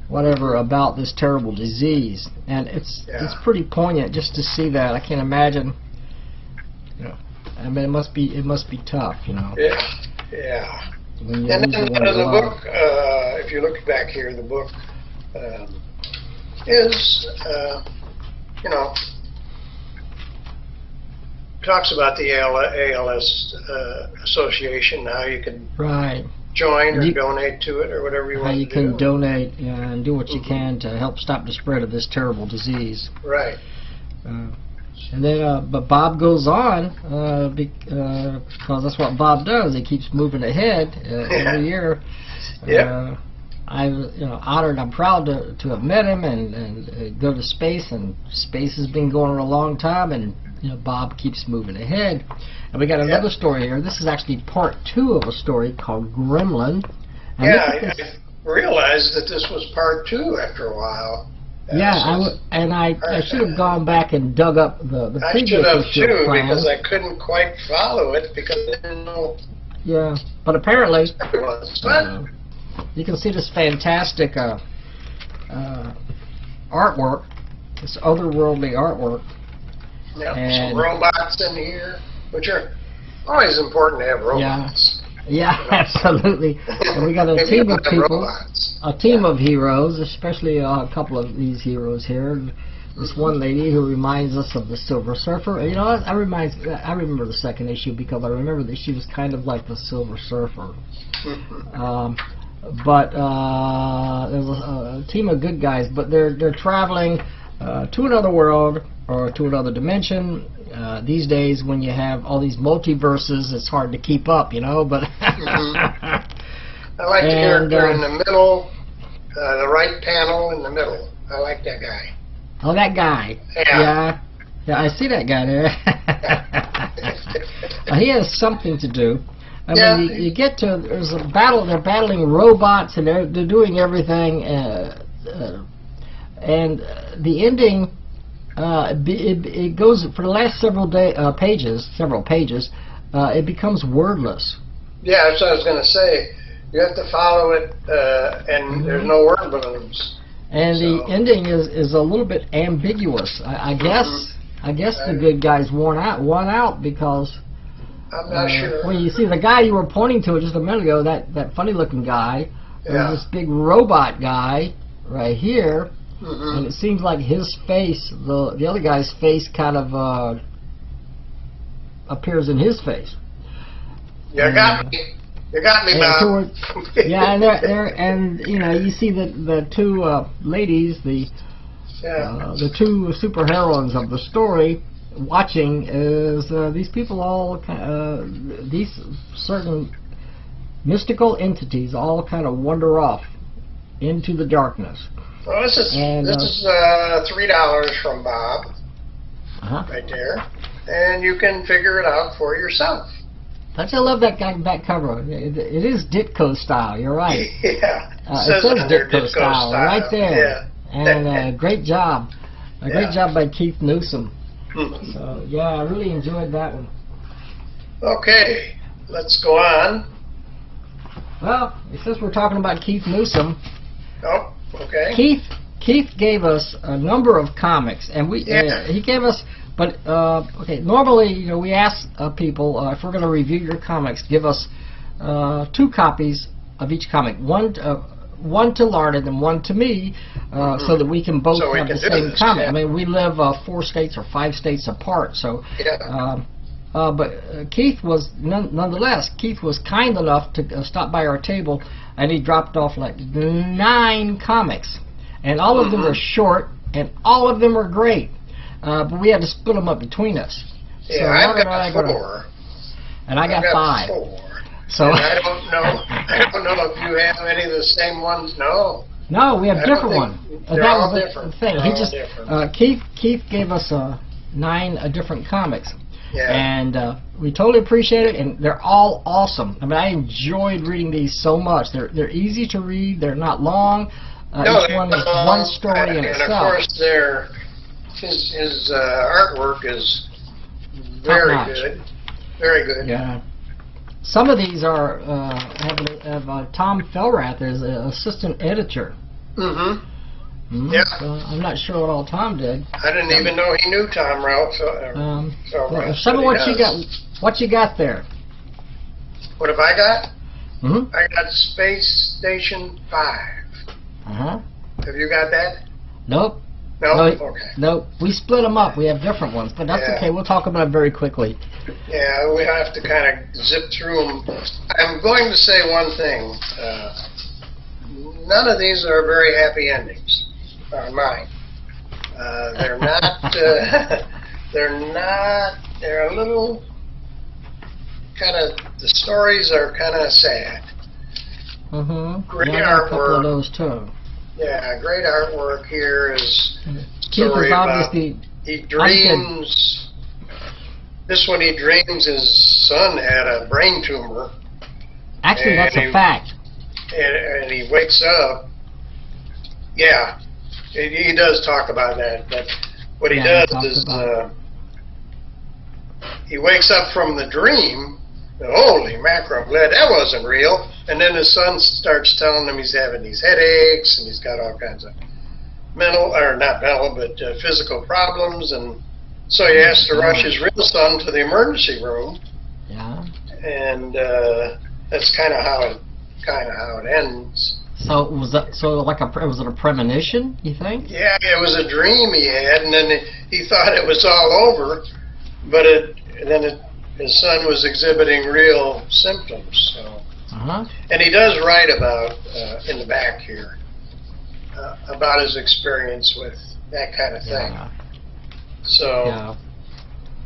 whatever about this terrible disease, and it's pretty poignant just to see that. I can't imagine. You know, I mean, it must be tough, you know. Yeah. When and then the book, if you look back here, the book is, you know, talks about the ALS Association, how you can join or donate to it or whatever you want to do. How you can donate and do what you can to help stop the spread of this terrible disease. Right. And then, but Bob goes on because that's what Bob does. He keeps moving ahead every year. I'm honored. I'm proud to have met him and go to space. And space has been going on a long time, and Bob keeps moving ahead. And we got another story here. This is actually part 2 of a story called Gremlin. And I realized that this was part 2 after a while. Yeah, I should have gone back and dug up the I previous should have issue too, plan. because I couldn't quite follow it because I didn't know Yeah, but apparently what it was. But you can see this fantastic artwork, this otherworldly artwork. yeah, and- some robots in here, which are always important to have robots. Yeah, absolutely. And we got a If team you of have people, robots. a team of heroes, especially a couple of these heroes here. This one lady who reminds us of the Silver Surfer. You know, I remember the second issue because I remember that she was kind of like the Silver Surfer. But there's a team of good guys, but they're traveling to another world or to another dimension. These days, when you have all these multiverses, it's hard to keep up, you know. But I like the character in the middle, the right panel in the middle. I like that guy. Oh, that guy. Yeah. Yeah, I see that guy there. He has something to do. I mean, you get to, there's a battle, they're battling robots, and they're doing everything, and the ending, it goes, for the last several pages, it becomes wordless. Yeah, that's what I was going to say. You have to follow it, and there's no word balloons. And the ending is a little bit ambiguous. I guess the good guy's won out because I'm not sure. when you see the guy you were pointing to just a minute ago, that funny looking guy, there's this big robot guy right here, and it seems like his face, the other guy's face, kind of appears in his face. You got me. You got me, Bob. Yeah, and you know, you see the two ladies, the two superheroines of the story, watching as these people all these certain mystical entities all kind of wander off into the darkness. Well, this is $3 from Bob, right there, and you can figure it out for yourself. Don't you love that back cover? It is Ditko style. You're right. Yeah. It says Ditko style right there. Yeah. And great job. Great job by Keith Newsome. So, yeah, I really enjoyed that one. Okay, let's go on. Well, since we're talking about Keith Newsome, oh, okay. Keith gave us a number of comics, and he gave us. But okay, normally, you know, we ask people if we're going to review your comics, give us 2 copies of each comic, one to Larned and one to me, so that we can both have the same comic. I mean, we live 4 states or 5 states apart, so. But Keith was nonetheless. Keith was kind enough to stop by our table, and he dropped off like 9 comics, and all of them are short, and all of them are great. But we had to split them up between us. Yeah, so I've got 4. And I got 5. 4. So and I don't know if you have any of the same ones. No. No, we have different ones. They're That all was different. the thing. They're He all just different. Keith gave us 9 different comics. Yeah. And we totally appreciate it, and they're all awesome. I mean, I enjoyed reading these so much. They're easy to read. They're not long. Each one is one story in itself. And of course, his artwork is very good. Very good. Yeah. Some of these are have Tom Felrath as an assistant editor. Yeah. So I'm not sure what all Tom did. I didn't even know he knew Tom Ralph. Some of what you got. What you got there? What have I got? Mm-hmm. I got Space Station 5. Have you got that? Nope. No? No, Okay. no, we split them up. We have different ones, but that's okay. We'll talk about it very quickly. Yeah, we have to kind of zip through them. I'm going to say one thing. None of these are very happy endings. Mine. They're not. They're not. They're a little kind of. The stories are kind of sad. Great Yeah, artwork. a couple of those too. Yeah, great artwork here is. Keith is obviously. He dreams. This one, he dreams his son had a brain tumor. Actually, that's a fact. And he wakes up. Yeah. he does talk about that, but what he Yeah, he does talks is about he wakes up from the dream. Holy mackerel, glad that wasn't real. And then his son starts telling him he's having these headaches and he's got all kinds of mental, or not mental, but physical problems. And so he has to rush his real son to the emergency room. Yeah. And that's kind of how it ends. So was that was it a premonition? You think? Yeah, it was a dream he had, and then he thought it was all over, but his son was exhibiting real symptoms. So, and he does write about in the back here about his experience with that kind of thing. Yeah. So,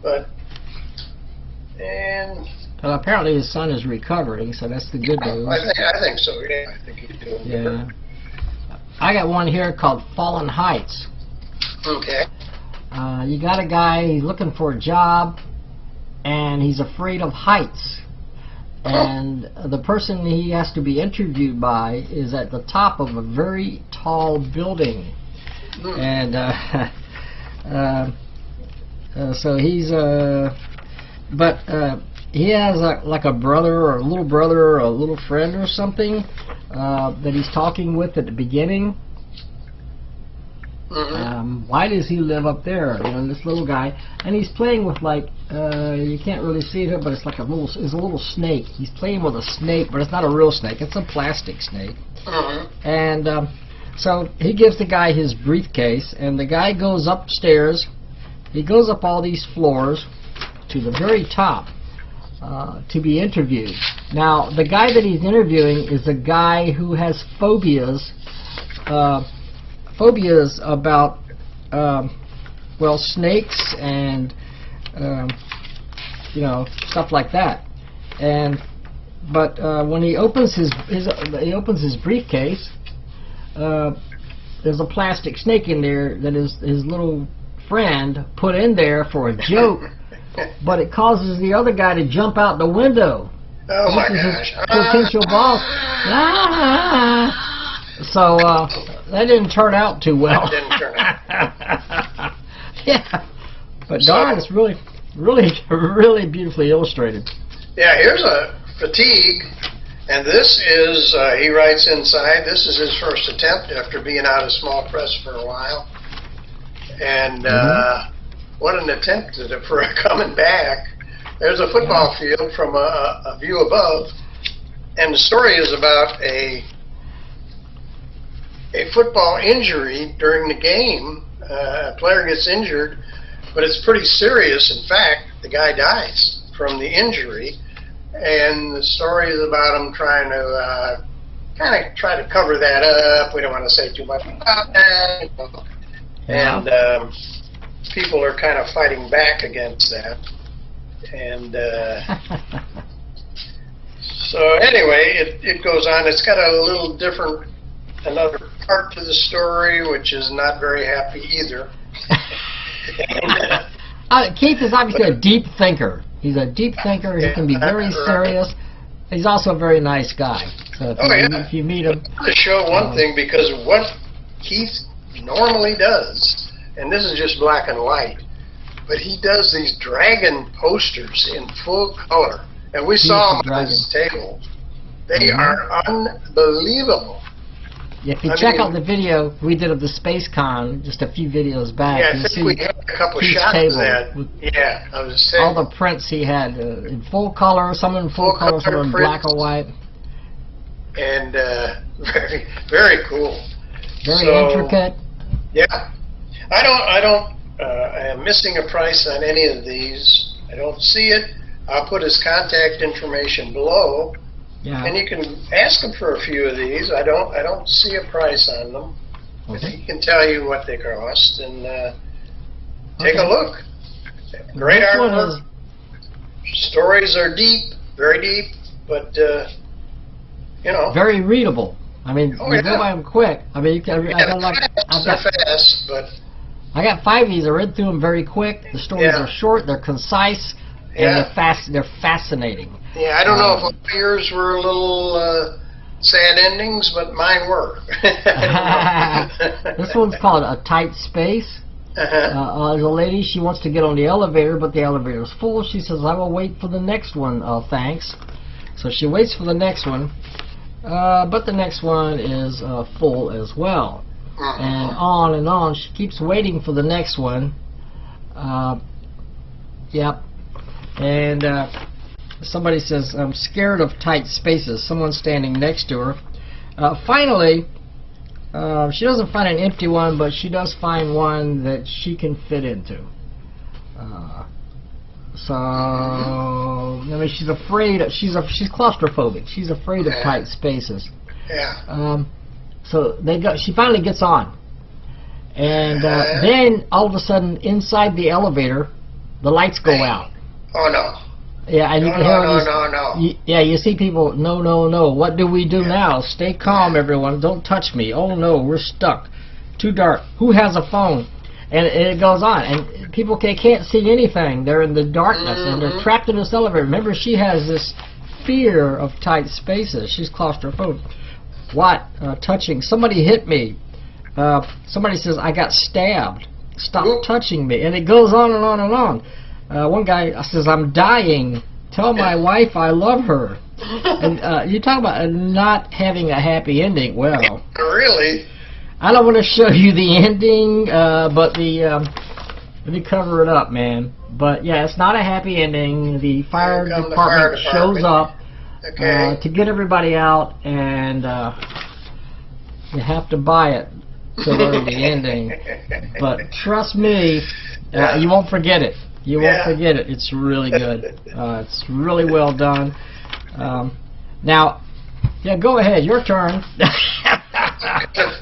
but and. Well, apparently his son is recovering, so that's the good news. I think so. Yeah, I think he's doing good. I got one here called Fallen Heights. Okay. You got a guy, he's looking for a job, and he's afraid of heights. And the person he has to be interviewed by is at the top of a very tall building. And so he's he has like a brother or a little friend or something that he's talking with at the beginning. Why does he live up there? You know, this little guy, and he's playing with like you can't really see it, but it's like a little snake. He's playing with a snake, but it's not a real snake. It's a plastic snake. And so he gives the guy his briefcase, and the guy goes upstairs. He goes up all these floors to the very top. To be interviewed. Now, the guy that he's interviewing is a guy who has phobias about, well, snakes and, you know, stuff like that. But when he opens his briefcase, there's a plastic snake in there that his little friend put in there for a joke. But it causes the other guy to jump out the window. Oh my gosh. Potential boss. So that didn't turn out too well. That didn't turn out. Yeah. But darn, it's really beautifully illustrated. Yeah, here's a fatigue. And this is, he writes inside, this is his first attempt after being out of small press for a while. And what an attempt for coming back. There's a football field from a view above, and the story is about a football injury during the game. A player gets injured, but it's pretty serious. In fact, the guy dies from the injury, and the story is about him trying to try to cover that up. We don't want to say too much about that. And people are kind of fighting back against that. And so anyway, it goes on. It's got a little different, another part to the story, which is not very happy either. Keith is obviously a deep thinker. He's a deep thinker. He can be very serious. He's also a very nice guy. So if you meet him... To show one thing, because what Keith normally does, and this is just black and white, but he does these dragon posters in full color. And we saw them on his table. They are unbelievable. If you check out the video we did of the Space Con just a few videos back, yeah, I think we had a couple shots of that. Yeah, I was saying. All the prints he had in full color, some in full color, some in black or white. And very, very cool. Very intricate. Yeah. I am missing a price on any of these. I don't see it. I'll put his contact information below. Yeah. And you can ask him for a few of these. I don't see a price on them. But he can tell you what they cost, and take a look. Great artwork. Stories are deep, very deep, but you know, very readable. I mean, you go by them quick. I mean, you can. Fast, but I got 5 of these. I read through them very quick. The stories are short, they're concise, and they're fascinating. Yeah, I don't know if yours were a little sad endings, but mine were. This one's called A Tight Space. There's a lady, she wants to get on the elevator, but the elevator is full. She says, I will wait for the next one, thanks. So she waits for the next one, but the next one is full as well. And on. She keeps waiting for the next one. Yep. And somebody says, I'm scared of tight spaces. Someone's standing next to her. Finally, she doesn't find an empty one, but she does find one that she can fit into. So, I mean, she's afraid. She's claustrophobic. She's afraid of tight spaces. Yeah. So she finally gets on, and then all of a sudden, inside the elevator, the lights go out. Oh no. Yeah, and you can hear yeah, you see people. No. What do we do now? Stay calm, everyone. Don't touch me. Oh no, we're stuck. Too dark. Who has a phone? And it goes on, and people can't see anything. They're in the darkness, and they're trapped in this elevator. Remember, she has this fear of tight spaces. She's claustrophobic. What? Touching. Somebody hit me. Somebody says, I got stabbed. Stop touching me. And it goes on and on and on. One guy says, I'm dying. Tell my wife I love her. And you talk about not having a happy ending. Well, really? I don't want to show you the ending, but let me cover it up, man. But yeah, it's not a happy ending. The fire department shows up to get everybody out, and you have to buy it to learn the ending. But trust me, you won't forget it. You won't forget it. It's really good. It's really well done. Now, yeah, go ahead. Your turn.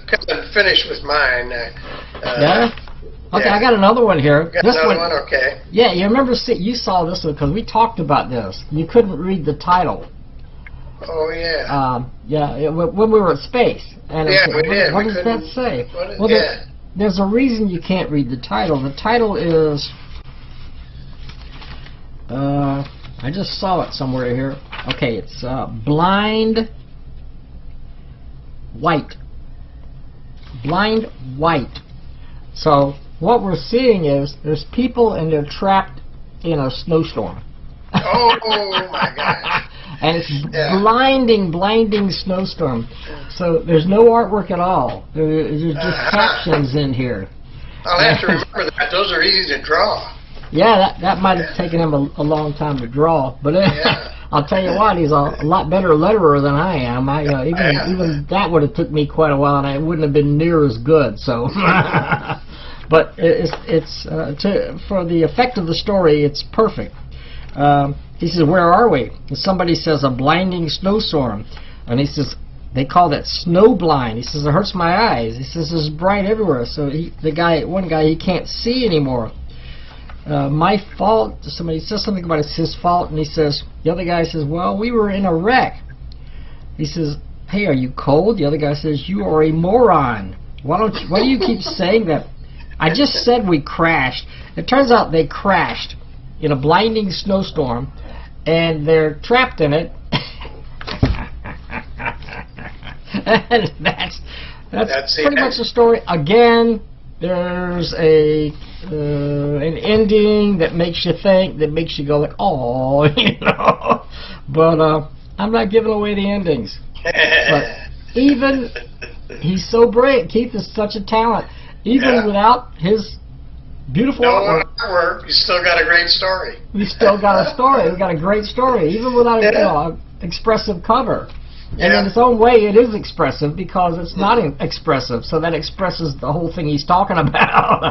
Couldn't finish with mine. Yeah? Okay, I got another one here. This one? Okay. Yeah, you remember, you saw this one because we talked about this. You couldn't read the title. Oh, yeah. When we were at space. And we did. What does that say? There's a reason you can't read the title. The title is... I just saw it somewhere here. Okay, it's Blind White. Blind White. So what we're seeing is there's people and they're trapped in a snowstorm. Oh my gosh. And it's blinding snowstorm. So there's no artwork at all. There's just captions in here. I'll have to remember that. Those are easy to draw. Yeah, that might have taken him a long time to draw, but I'll tell you what, he's a lot better letterer than I am. Even that would have took me quite a while, and I wouldn't have been near as good. So, but it's for the effect of the story, it's perfect. He says, "Where are we?" And somebody says, "A blinding snowstorm," and he says, "They call that snow blind." He says, "It hurts my eyes." He says, "It's bright everywhere." So one guy, he can't see anymore. My fault. Somebody says something about it's his fault, and he says, the other guy says, well, we were in a wreck. He says, hey, are you cold? The other guy says, you are a moron. Why do you keep saying that? I just said we crashed. It turns out they crashed in a blinding snowstorm, and they're trapped in it. And that's pretty much the story. Again, there's an ending that makes you think, that makes you go like, oh, you know. But I'm not giving away the endings. But even, he's so brilliant. Keith is such a talent. Even without his beautiful artwork, you still got a great story. We still got a story. We got a great story, even without an expressive cover. And in its own way, it is expressive because it's not expressive. So that expresses the whole thing he's talking about.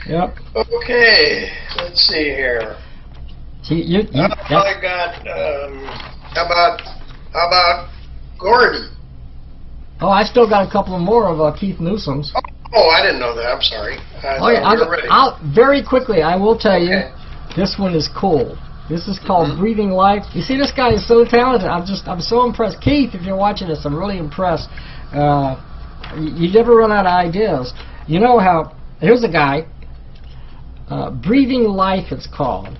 Yep. Okay, let's see here. I got. How about Gordy? Oh, I still got a couple more of Keith Newsome's. Oh, I didn't know that. I'm sorry. Very quickly, I will tell you, this one is cool. This is called Breathing Life. You see, this guy is so talented. I'm so impressed. Keith, if you're watching this, I'm really impressed. You never run out of ideas. You know how, here's a guy, Breathing Life it's called.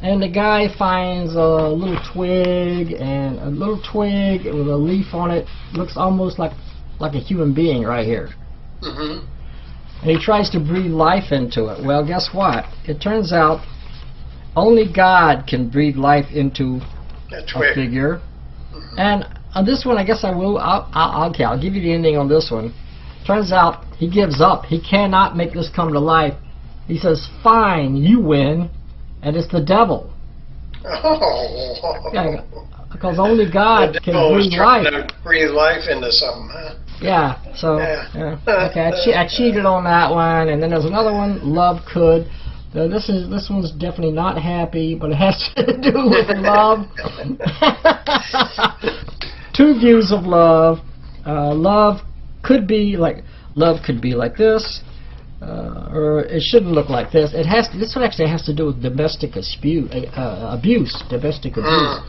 And the guy finds a little twig with a leaf on it. Looks almost like a human being right here. Mm-hmm. And he tries to breathe life into it. Well, guess what? It turns out only God can breathe life into a figure. Mm-hmm. And on this one, I guess I'll give you the ending on this one. Turns out he gives up. He cannot make this come to life. He says, "Fine, you win," and it's the devil. Oh. Yeah, because only God can breathe life. To breathe life into something, huh? Yeah. So okay, I cheated on that one, and then there's another one. Love could. This one's definitely not happy, but it has to do with love. Two views of love. Love could be like this, or it shouldn't look like this. It has to. This one actually has to do with domestic abuse. Domestic abuse.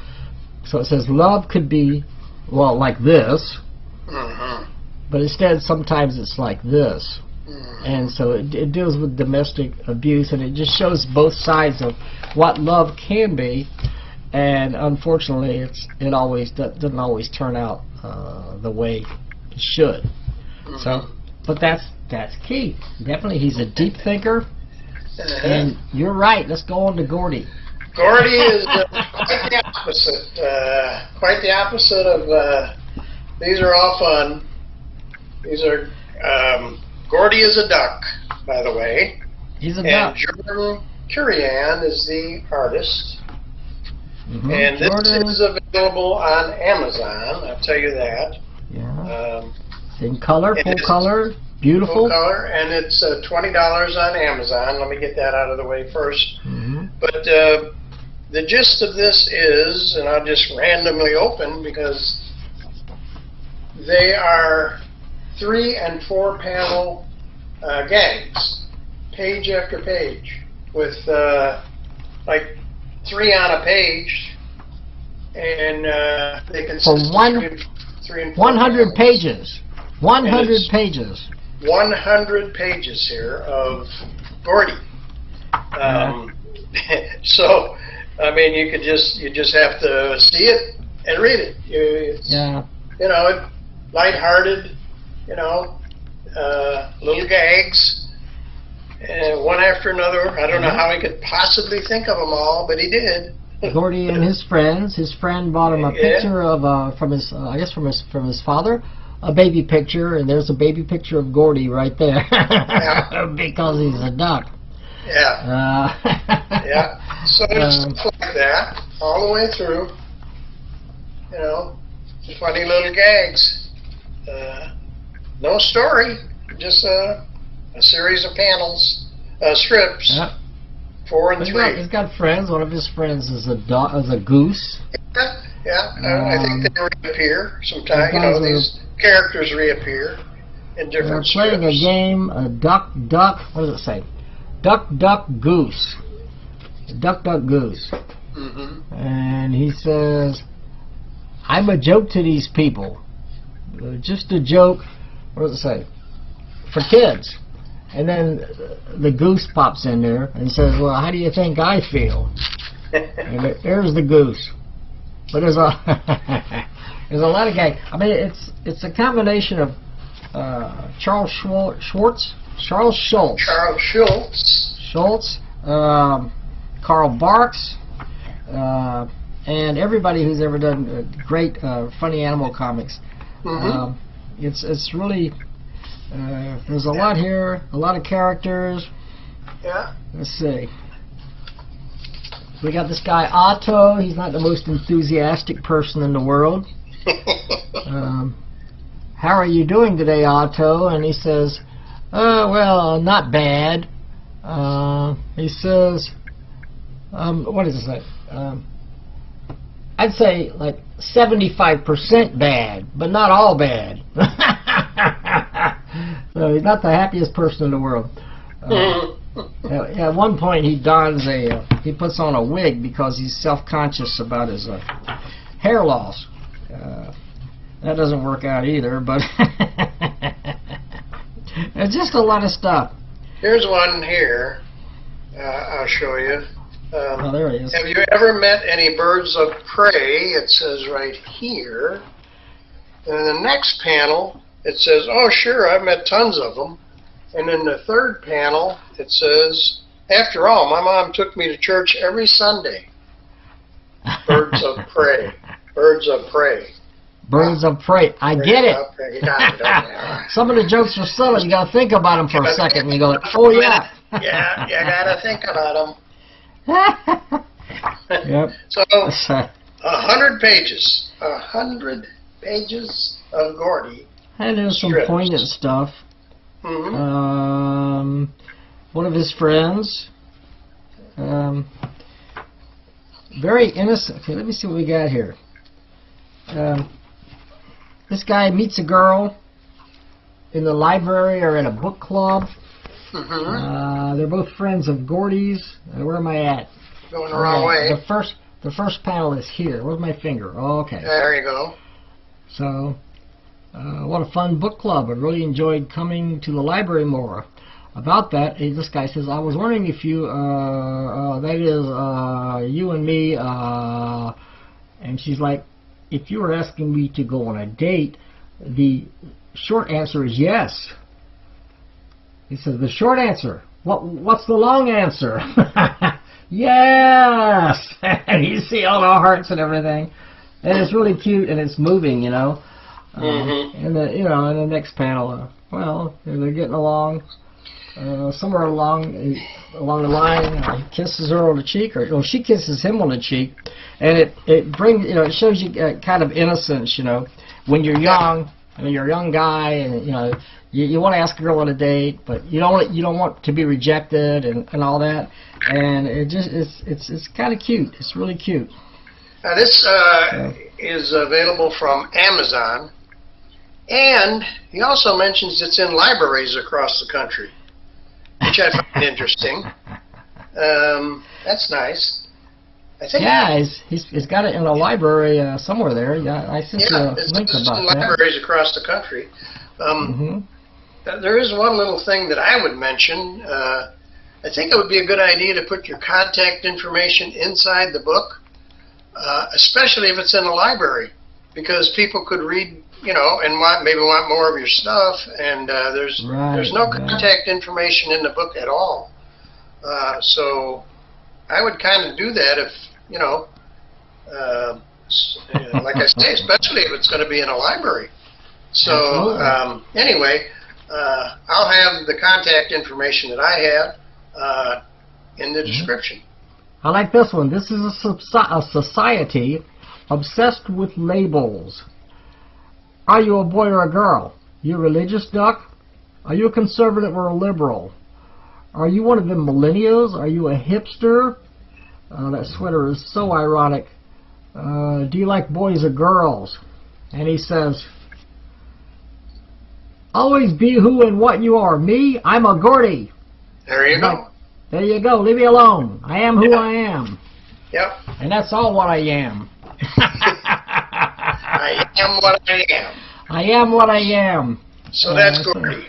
So it says love could be like this, but instead sometimes it's like this. And so it deals with domestic abuse, and it just shows both sides of what love can be. And unfortunately, it always doesn't always turn out the way it should. So, but that's key. Definitely, he's a deep thinker. And you're right. Let's go on to Gordy. Gordy is quite the opposite. Quite the opposite of. These are all fun. These are. Gordy is a duck, by the way. He's a And duck. Jordan Curian is the artist. Mm-hmm. And this is available on Amazon, I'll tell you that. Yeah. In color, full color, beautiful. Full color, and it's $20 on Amazon. Let me get that out of the way first. Mm-hmm. But the gist of this is, and I'll just randomly open because they are 3 and 4 panel gags, page after page, with like 3 on a page, and they consist of 3 and 4 100 panels. pages. 100 pages. 100 pages here of Gordy. So, I mean, you just have to see it and read it. You know, lighthearted. You know, little gags, one after another. I don't know how he could possibly think of them all, but he did. Gordy and his friends. His friend bought him a picture of from his father, a baby picture, and there's a baby picture of Gordy right there, because he's a duck. Yeah. Yeah. So it's like that all the way through. You know, funny little gags. No story, just a series of panels, strips, 4 and 3. He's got friends. One of his friends is a goose. Yeah. I think they reappear sometimes. You know, these characters reappear in different strips. They're playing a game, duck. What does it say? Duck, goose. Duck, goose. Mm-hmm. And he says, "I'm a joke to these people. Just a joke." What does it say? For kids. And then the goose pops in there and says, "Well, how do you think I feel?" And there's the goose. But there's a lot of gags. I mean, it's a combination of Charles Schultz, Carl Barks, and everybody who's ever done great funny animal comics. Mm-hmm. It's really there's a lot here, a lot of characters. Yeah. Let's see. We got this guy Otto. He's not the most enthusiastic person in the world. How are you doing today, Otto? And he says, "Oh, well, not bad." He says, what does it say? I'd say like 75% bad, but not all bad. So he's not the happiest person in the world. At one point he he puts on a wig because he's self-conscious about his hair loss. That doesn't work out either, but it's just a lot of stuff. Here's one here. I'll show you. Oh, there it is. Have you ever met any birds of prey? It says right here. And in the next panel, it says, oh, sure, I've met tons of them. And in the third panel, it says, after all, my mom took me to church every Sunday. Birds of prey. Birds of prey. Birds of prey. I get it. You got it, don't you? Some of the jokes are silly. You got to think about them for a second. And you go, oh, yeah. Yeah, you got to think about them. Yep. So, 100 pages. 100 pages of Gordy. And there's some strips. poignant stuff. Mm-hmm. One of his friends. Very innocent. Okay, let me see what we got here. This guy meets a girl in the library or at a book club. Mm-hmm. They're both friends of Gordy's. Where am I at? Going the wrong way. The first panel is here. Where's my finger? Oh, okay. There you go. So, what a fun book club. I really enjoyed coming to the library more. About that, this guy says, I was wondering if you, that is, you and me, and she's like, if you were asking me to go on a date, the short answer is yes. He says, the short answer. What's the long answer? Yes! And you see all the hearts and everything. And it's really cute and it's moving, you know. And the, in the next panel, well, they're getting along. Somewhere along the line, he kisses her on the cheek, or she kisses him on the cheek, and it brings, it shows you kind of innocence, when you're young, you're a young guy, and you want to ask a girl on a date, but you don't want to be rejected and all that, and it's kind of cute. It's really cute. Now this is available from Amazon, and he also mentions it's in libraries across the country, which I find interesting. That's nice. I think. Yeah, he's got it in a library somewhere there. Yeah, I sent you a link about in that. libraries across the country. There is one little thing that I would mention. I think it would be a good idea to put your contact information inside the book, especially if it's in a library, because people could read, and maybe want more of your stuff, and there's no contact information in the book at all. So I would kind of do that if, like I say, especially if it's going to be in a library. So anyway, I'll have the contact information that I have in the description. I like this one. This is a society obsessed with labels. Are you a boy or a girl? You a religious duck? Are you a conservative or a liberal? Are you one of them millennials? Are you a hipster? That sweater is so ironic. Do you like boys or girls? And he says, always be who and what you are. Me, I'm a Gordy. There you go. There you go. Leave me alone. I am who I am. Yep. And that's all what I am. I am what I am. I am what I am. So that's Gordy.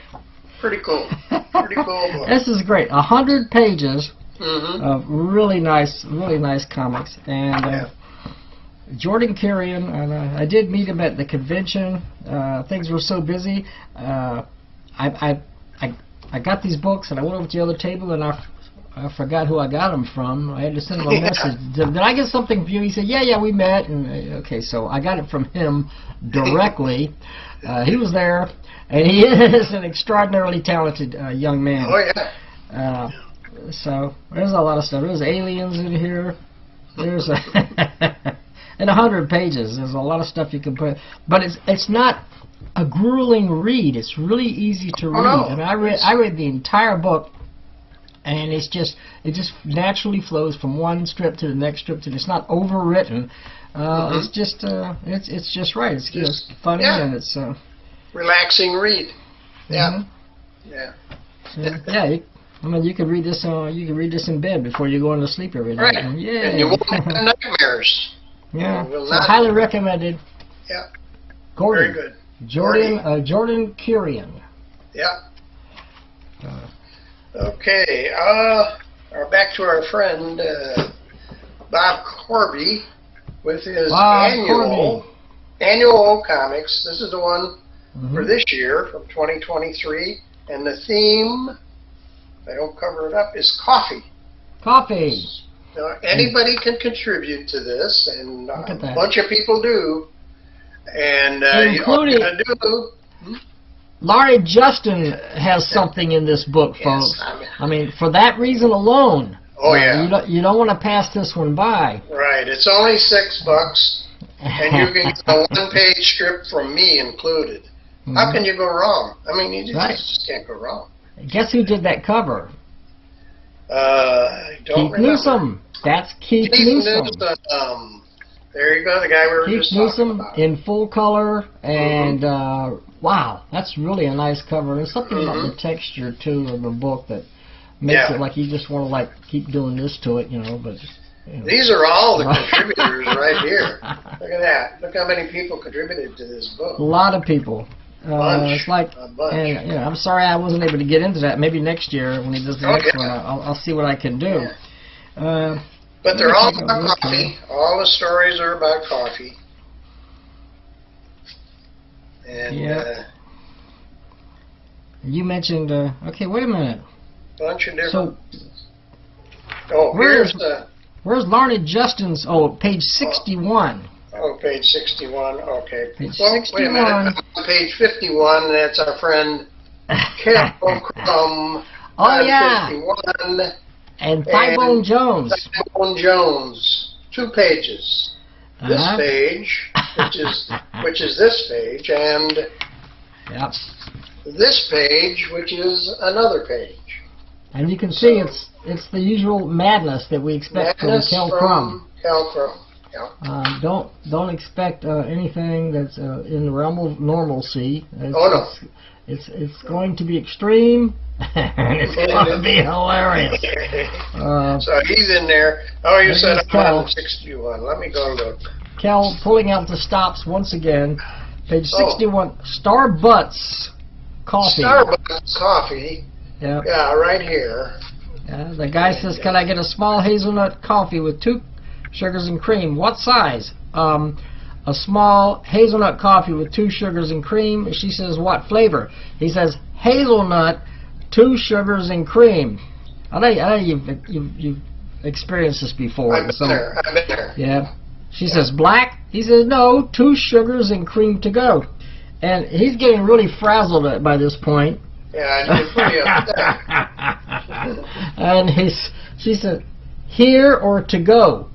Pretty cool. Pretty cool book. This is great. 100 pages of really nice comics. And Jordan Carrion, and I did meet him at the convention. Things were so busy. I got these books, and I went over to the other table, and I forgot who I got them from. I had to send him a message. Did I get something from you? He said, yeah, we met. And okay, so I got it from him directly. He was there, and he is an extraordinarily talented young man. Oh, yeah. So there's a lot of stuff. There's aliens in here. There's in 100 pages. There's a lot of stuff you can put. But it's not a grueling read. It's really easy to read. Oh, no. I mean, I read the entire book. And it just naturally flows from one strip to the next strip to. It's not overwritten. It's just it's just right. It's just funny and it's relaxing read. Yeah. Yeah. So, you could read this. You can read this in bed before you go into sleep every night. Right. And And you won't have nightmares. Yeah. So highly recommended. Yeah. Gordy. Very good. Jordan Carrion. Yeah. Okay. back to our friend Bob Corby with his annual old comics. This is the one for this year from 2023, and the theme, if I don't cover it up, is coffee. Coffee. Anybody can contribute to this, and a bunch of people do. And including Larned Justin has something in this book, folks. Yes, I mean, for that reason alone. Oh yeah. You don't want to pass this one by. Right. It's only $6, and you can get a one-page strip from me included. How can you go wrong? I mean, you just can't go wrong. Guess who did that cover? I don't remember. Newsome. That's Keith Newsome. There you go, the guy we were just talking about. In full color, and wow, that's really a nice cover. There's something about the texture too of the book that makes it like you just want to like keep doing this to it, you know. But these are all the contributors right here. Look at that. Look how many people contributed to this book. A lot of people. It's like, a bunch. And, you know, I'm sorry I wasn't able to get into that. Maybe next year when he does the next one, I'll see what I can do. Yeah. But they're all about coffee. All the stories are about coffee. And you mentioned. Okay, wait a minute. Bunch of different. So, where's Larned Justin's? Oh, page 61. Oh, page 61. Okay. Page 61. Wait a minute. On page 51, that's our friend Carol Crum. Oh yeah. 51. And Thigh-Bone Jones. Thigh-Bone Jones. 2 pages. This page, which is this page, and this page, which is another page. And you can see it's the usual madness that we expect from Kel Crum. Kel Crum. Yeah. Don't expect anything that's in the realm of normalcy. No. It's going to be extreme, and it's going to be hilarious. So he's in there. Oh, you said 161. Let me go look. Kel pulling out the stops once again. Page 61. Starbucks coffee. Starbucks coffee. Yeah. Yeah, right here. Yeah, the guy says, "Can I get a small hazelnut coffee with 2 sugars and cream? What size?" A small hazelnut coffee with 2 sugars and cream. She says, "What flavor?" He says, "Hazelnut, 2 sugars and cream." I know you've experienced this before. I've been there. Yeah. She says, "Black?" He says, "No, 2 sugars and cream to go." And he's getting really frazzled by this point. Yeah, he's pretty upset. And she said, "Here or to go?"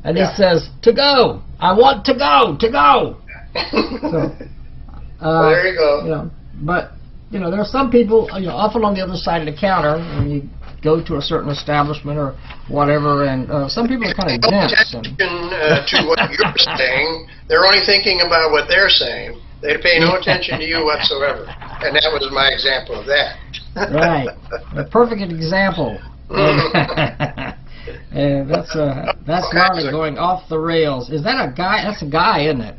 And he says, "To go. I want to go, to go." So, well, there you go. You know, but there are some people, often on the other side of the counter when you go to a certain establishment or whatever, and some people are kind of dense. To what you're saying, they're only thinking about what they're saying. They pay no attention to you whatsoever, and that was my example of that. Right, a perfect example. And that's Marley going off the rails. Is that a guy? That's a guy, isn't it?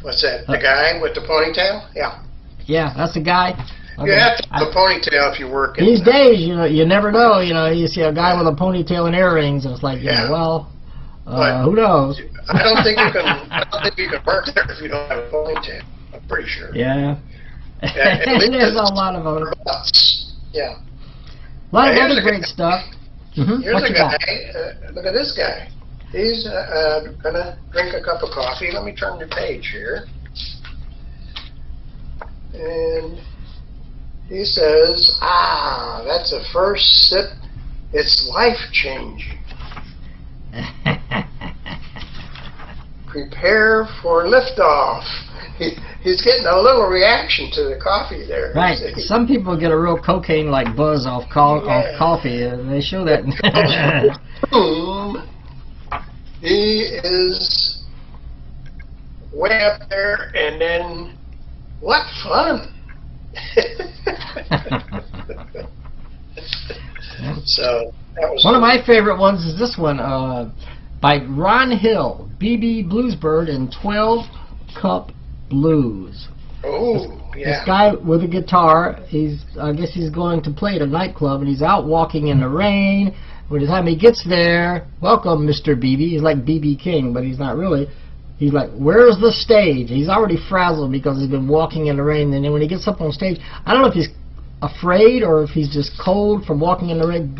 What's that? The guy with the ponytail? Yeah. Yeah, that's a guy. Okay. You have to have a ponytail if you work in these days. You never know. You see a guy with a ponytail and earrings, and it's like, who knows? I don't think you can work there if you don't have a ponytail. I'm pretty sure. Yeah. There's a lot of other. Yeah. A lot of other great stuff. Here's a guy. Look at this guy. He's gonna drink a cup of coffee. Let me turn the page here. And he says, that's the first sip. It's life-changing. Prepare for liftoff. He's getting a little reaction to the coffee there. Right. Some people get a real cocaine-like buzz off coffee. They show that. Boom. He is way up there, and then what fun! So that was one of my favorite ones. Is this one by Ron Hill, B.B. Bluesbird, and 12 Cup Blues. Oh, yeah. This guy with a guitar, I guess he's going to play at a nightclub, and he's out walking in the rain, By the time he gets there, welcome, Mr. BB. He's like BB King, but he's not really. He's like, where's the stage? He's already frazzled because he's been walking in the rain. And then when he gets up on stage, I don't know if he's afraid or if he's just cold from walking in the rain.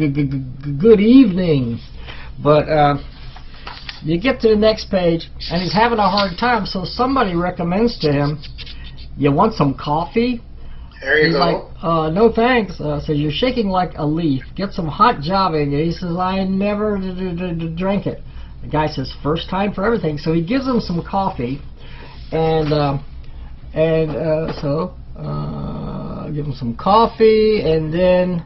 Good evening. But you get to the next page, and he's having a hard time, so somebody recommends to him, you want some coffee? There you He's go. like, no thanks. So you're shaking like a leaf. Get some hot java in you. He says, I never drank it. The guy says, first time for everything. So he gives him some coffee, and so give him some coffee, and then,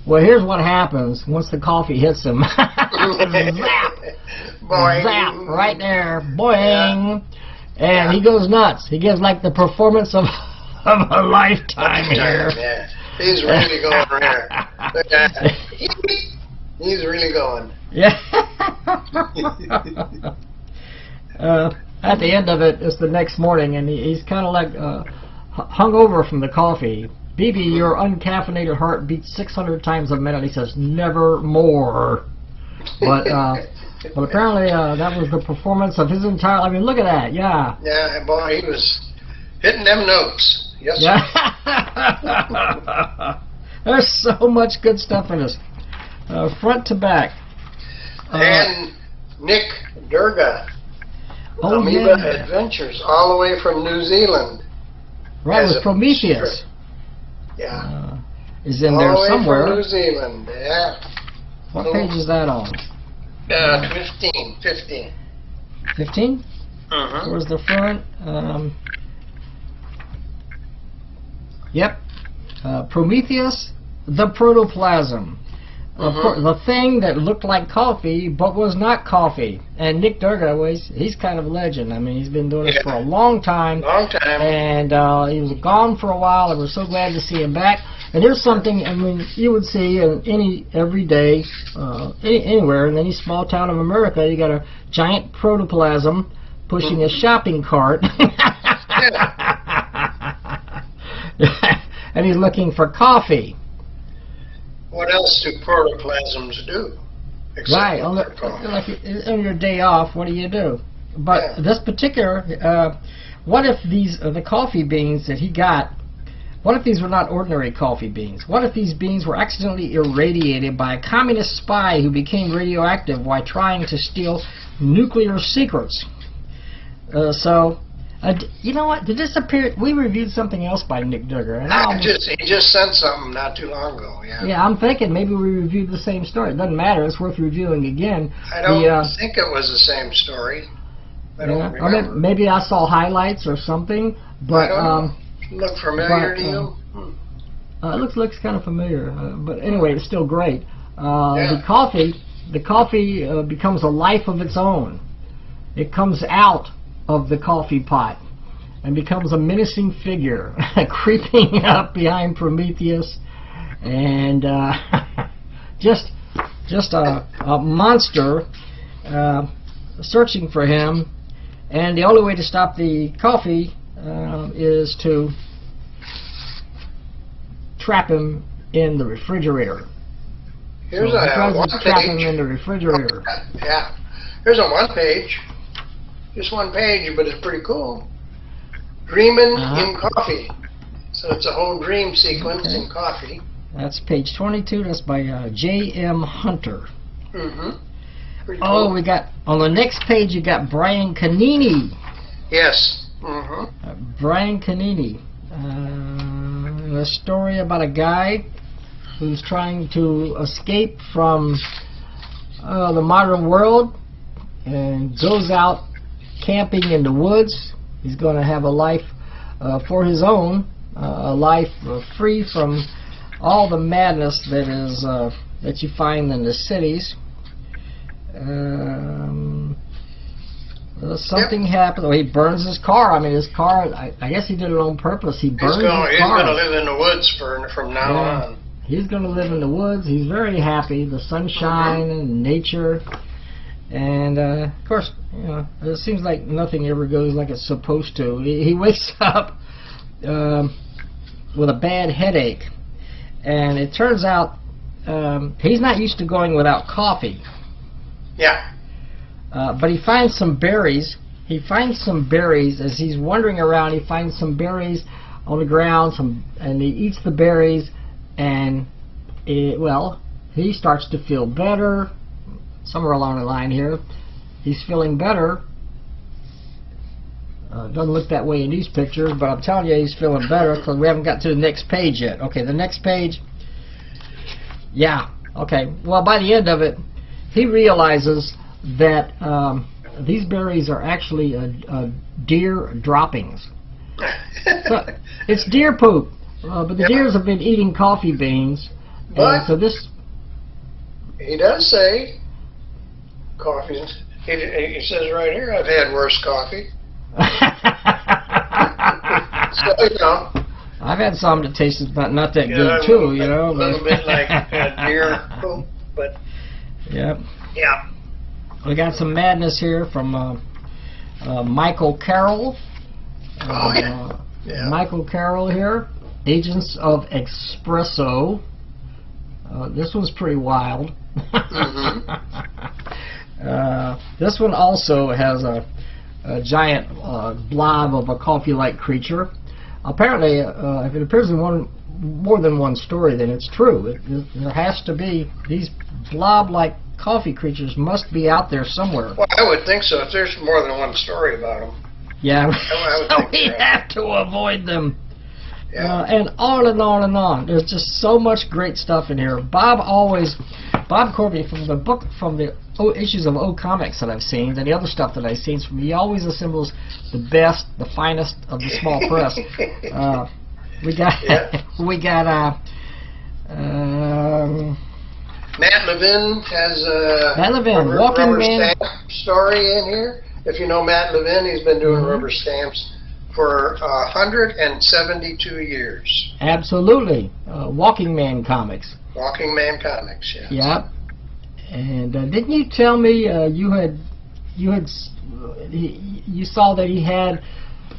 well, here's what happens once the coffee hits him. Zap! Boing. Zap! Right there. Boing! Yeah. And he goes nuts. He gives like the performance of a lifetime here. Yeah. He's really going rare. Look at that. He's really going. Yeah. At the end of it, it's the next morning, and he's kind of like hung over from the coffee. BB, your uncaffeinated heart beats 600 times a minute. He says, never more. But apparently that was the performance of his entire. I mean, look at that. Yeah. Yeah, boy, he was hitting them notes. Yes, sir. Yeah. There's so much good stuff in this, front to back. And Nick Durga, Oh, Amoeba yeah. Adventures, all the way from New Zealand. Right, as with a Prometheus. Yeah. Is in all there the way somewhere. from New Zealand, yeah. What page is that on? 15. 15? Uh-huh. Towards the front. Yep. Prometheus, the protoplasm. Of course, the thing that looked like coffee but was not coffee. And Nick Durga, he's kind of a legend. I mean, he's been doing this for a long time. Long time. And he was gone for a while, and we're so glad to see him back. And here's something, I mean, you would see in every day, anywhere, in any small town of America, you got a giant protoplasm pushing a shopping cart. And he's looking for coffee. What else do protoplasms do? Except Right, look for coffee? like on your day off, what do? But this particular, what if these the coffee beans that he got, what if these were not ordinary coffee beans? What if these beans were accidentally irradiated by a communist spy who became radioactive while trying to steal nuclear secrets? You know what? Did this appear? We reviewed something else by Nick Durga. And He just sent something not too long ago. Yeah. Yeah, I'm thinking maybe we reviewed the same story. It doesn't matter. It's worth reviewing again. I don't think it was the same story. I don't remember. Maybe I saw highlights or something. But look familiar to you? It looks kind of familiar. But anyway, it's still great. The coffee becomes a life of its own. It comes out of the coffee pot and becomes a menacing figure creeping up behind Prometheus, and just a monster searching for him. And the only way to stop the coffee is to trap him in the refrigerator. Here's so a one trap him page. in the refrigerator. Yeah. Here's a one page. Just one page, but it's pretty cool. Dreamin' in Coffee. So it's a whole dream sequence in coffee. That's page 22. That's by J.M. Hunter. Pretty Oh, cool. we got, on the next page, you got Brian Canini. Yes. Brian Canini. A story about a guy who's trying to escape from the modern world and goes out camping in the woods. He's going to have a life for his own, a life free from all the madness that is that you find in the cities. Something happened. Oh, he burns his car. I mean, his car, I guess he did it on purpose. He burns his car. He's going to live in the woods from now on. He's going to live in the woods. He's very happy. The sunshine and nature. And, of course, you know, it seems like nothing ever goes like it's supposed to. He wakes up with a bad headache. And it turns out he's not used to going without coffee. Yeah. But he finds some berries. He finds some berries as he's wandering around. He finds some berries on the ground, and he eats the berries, and he starts to feel better. Somewhere along the line here, he's feeling better. Doesn't look that way in these pictures, but I'm telling you, he's feeling better because we haven't got to the next page yet. Okay, the next page. Yeah. Okay. Well, by the end of it, he realizes that these berries are actually deer droppings. So it's deer poop, but the deers have been eating coffee beans, and so this. He does say coffee. He says right here, "I've had worse coffee." So, you know, I've had some that tasted not that good too, you know. A little bit like deer poop, but yep. Yeah. We got some madness here from Michael Carroll. Michael Carroll here, Agents of Espresso. This one's pretty wild. This one also has a giant blob of a coffee-like creature. Apparently, if it appears in more than one story, then it's true. There has to be, these blob-like coffee creatures must be out there somewhere. Well, I would think so. If there's more than one story about them. Yeah, I would think we have to avoid them. Yeah. And on and on and on. There's just so much great stuff in here. Bob Corby, from the issues of old comics that I've seen and the other stuff that I've seen from him, he always assembles the best, the finest of the small press. We got Matt Levin has a Walking rubber Man stamp story in here. If you know Matt Levin, he's been doing rubber stamps for 172 years. Absolutely. Walking Man Comics. Walking Man Comics, yes. Yep. And didn't you tell me you saw that he had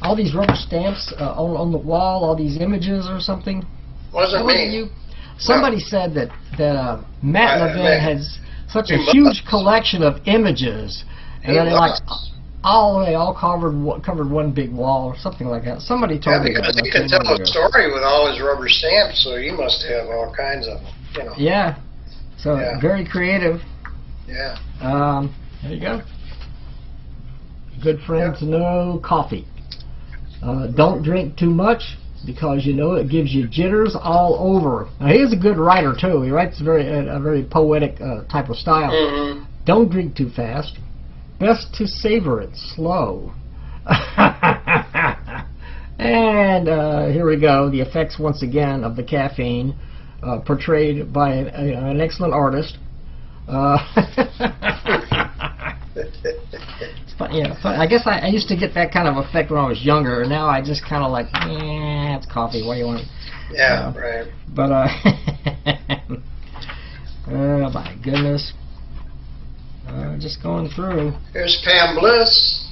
all these rubber stamps on the wall, all these images or something? Wasn't me. You? Somebody said that Matt Levin has such a huge collection of images, and then they all covered one big wall or something like that. Somebody told me that. Because he can tell a story with all his rubber stamps, so he must have all kinds of them. You know. Yeah. So very creative. Yeah. There you go. Good friend to know. Coffee. Don't drink too much because you know it gives you jitters all over. Now he is a good writer too. He writes a very poetic type of style. Mm-hmm. Don't drink too fast. Best to savor it slow. And here we go. The effects once again of the caffeine, portrayed by an excellent artist. It's fun, I guess I used to get that kind of effect when I was younger. Now I just kind of like, it's coffee. What do you want? Yeah, right. But oh my goodness. Just going through. Here's Pam Bliss.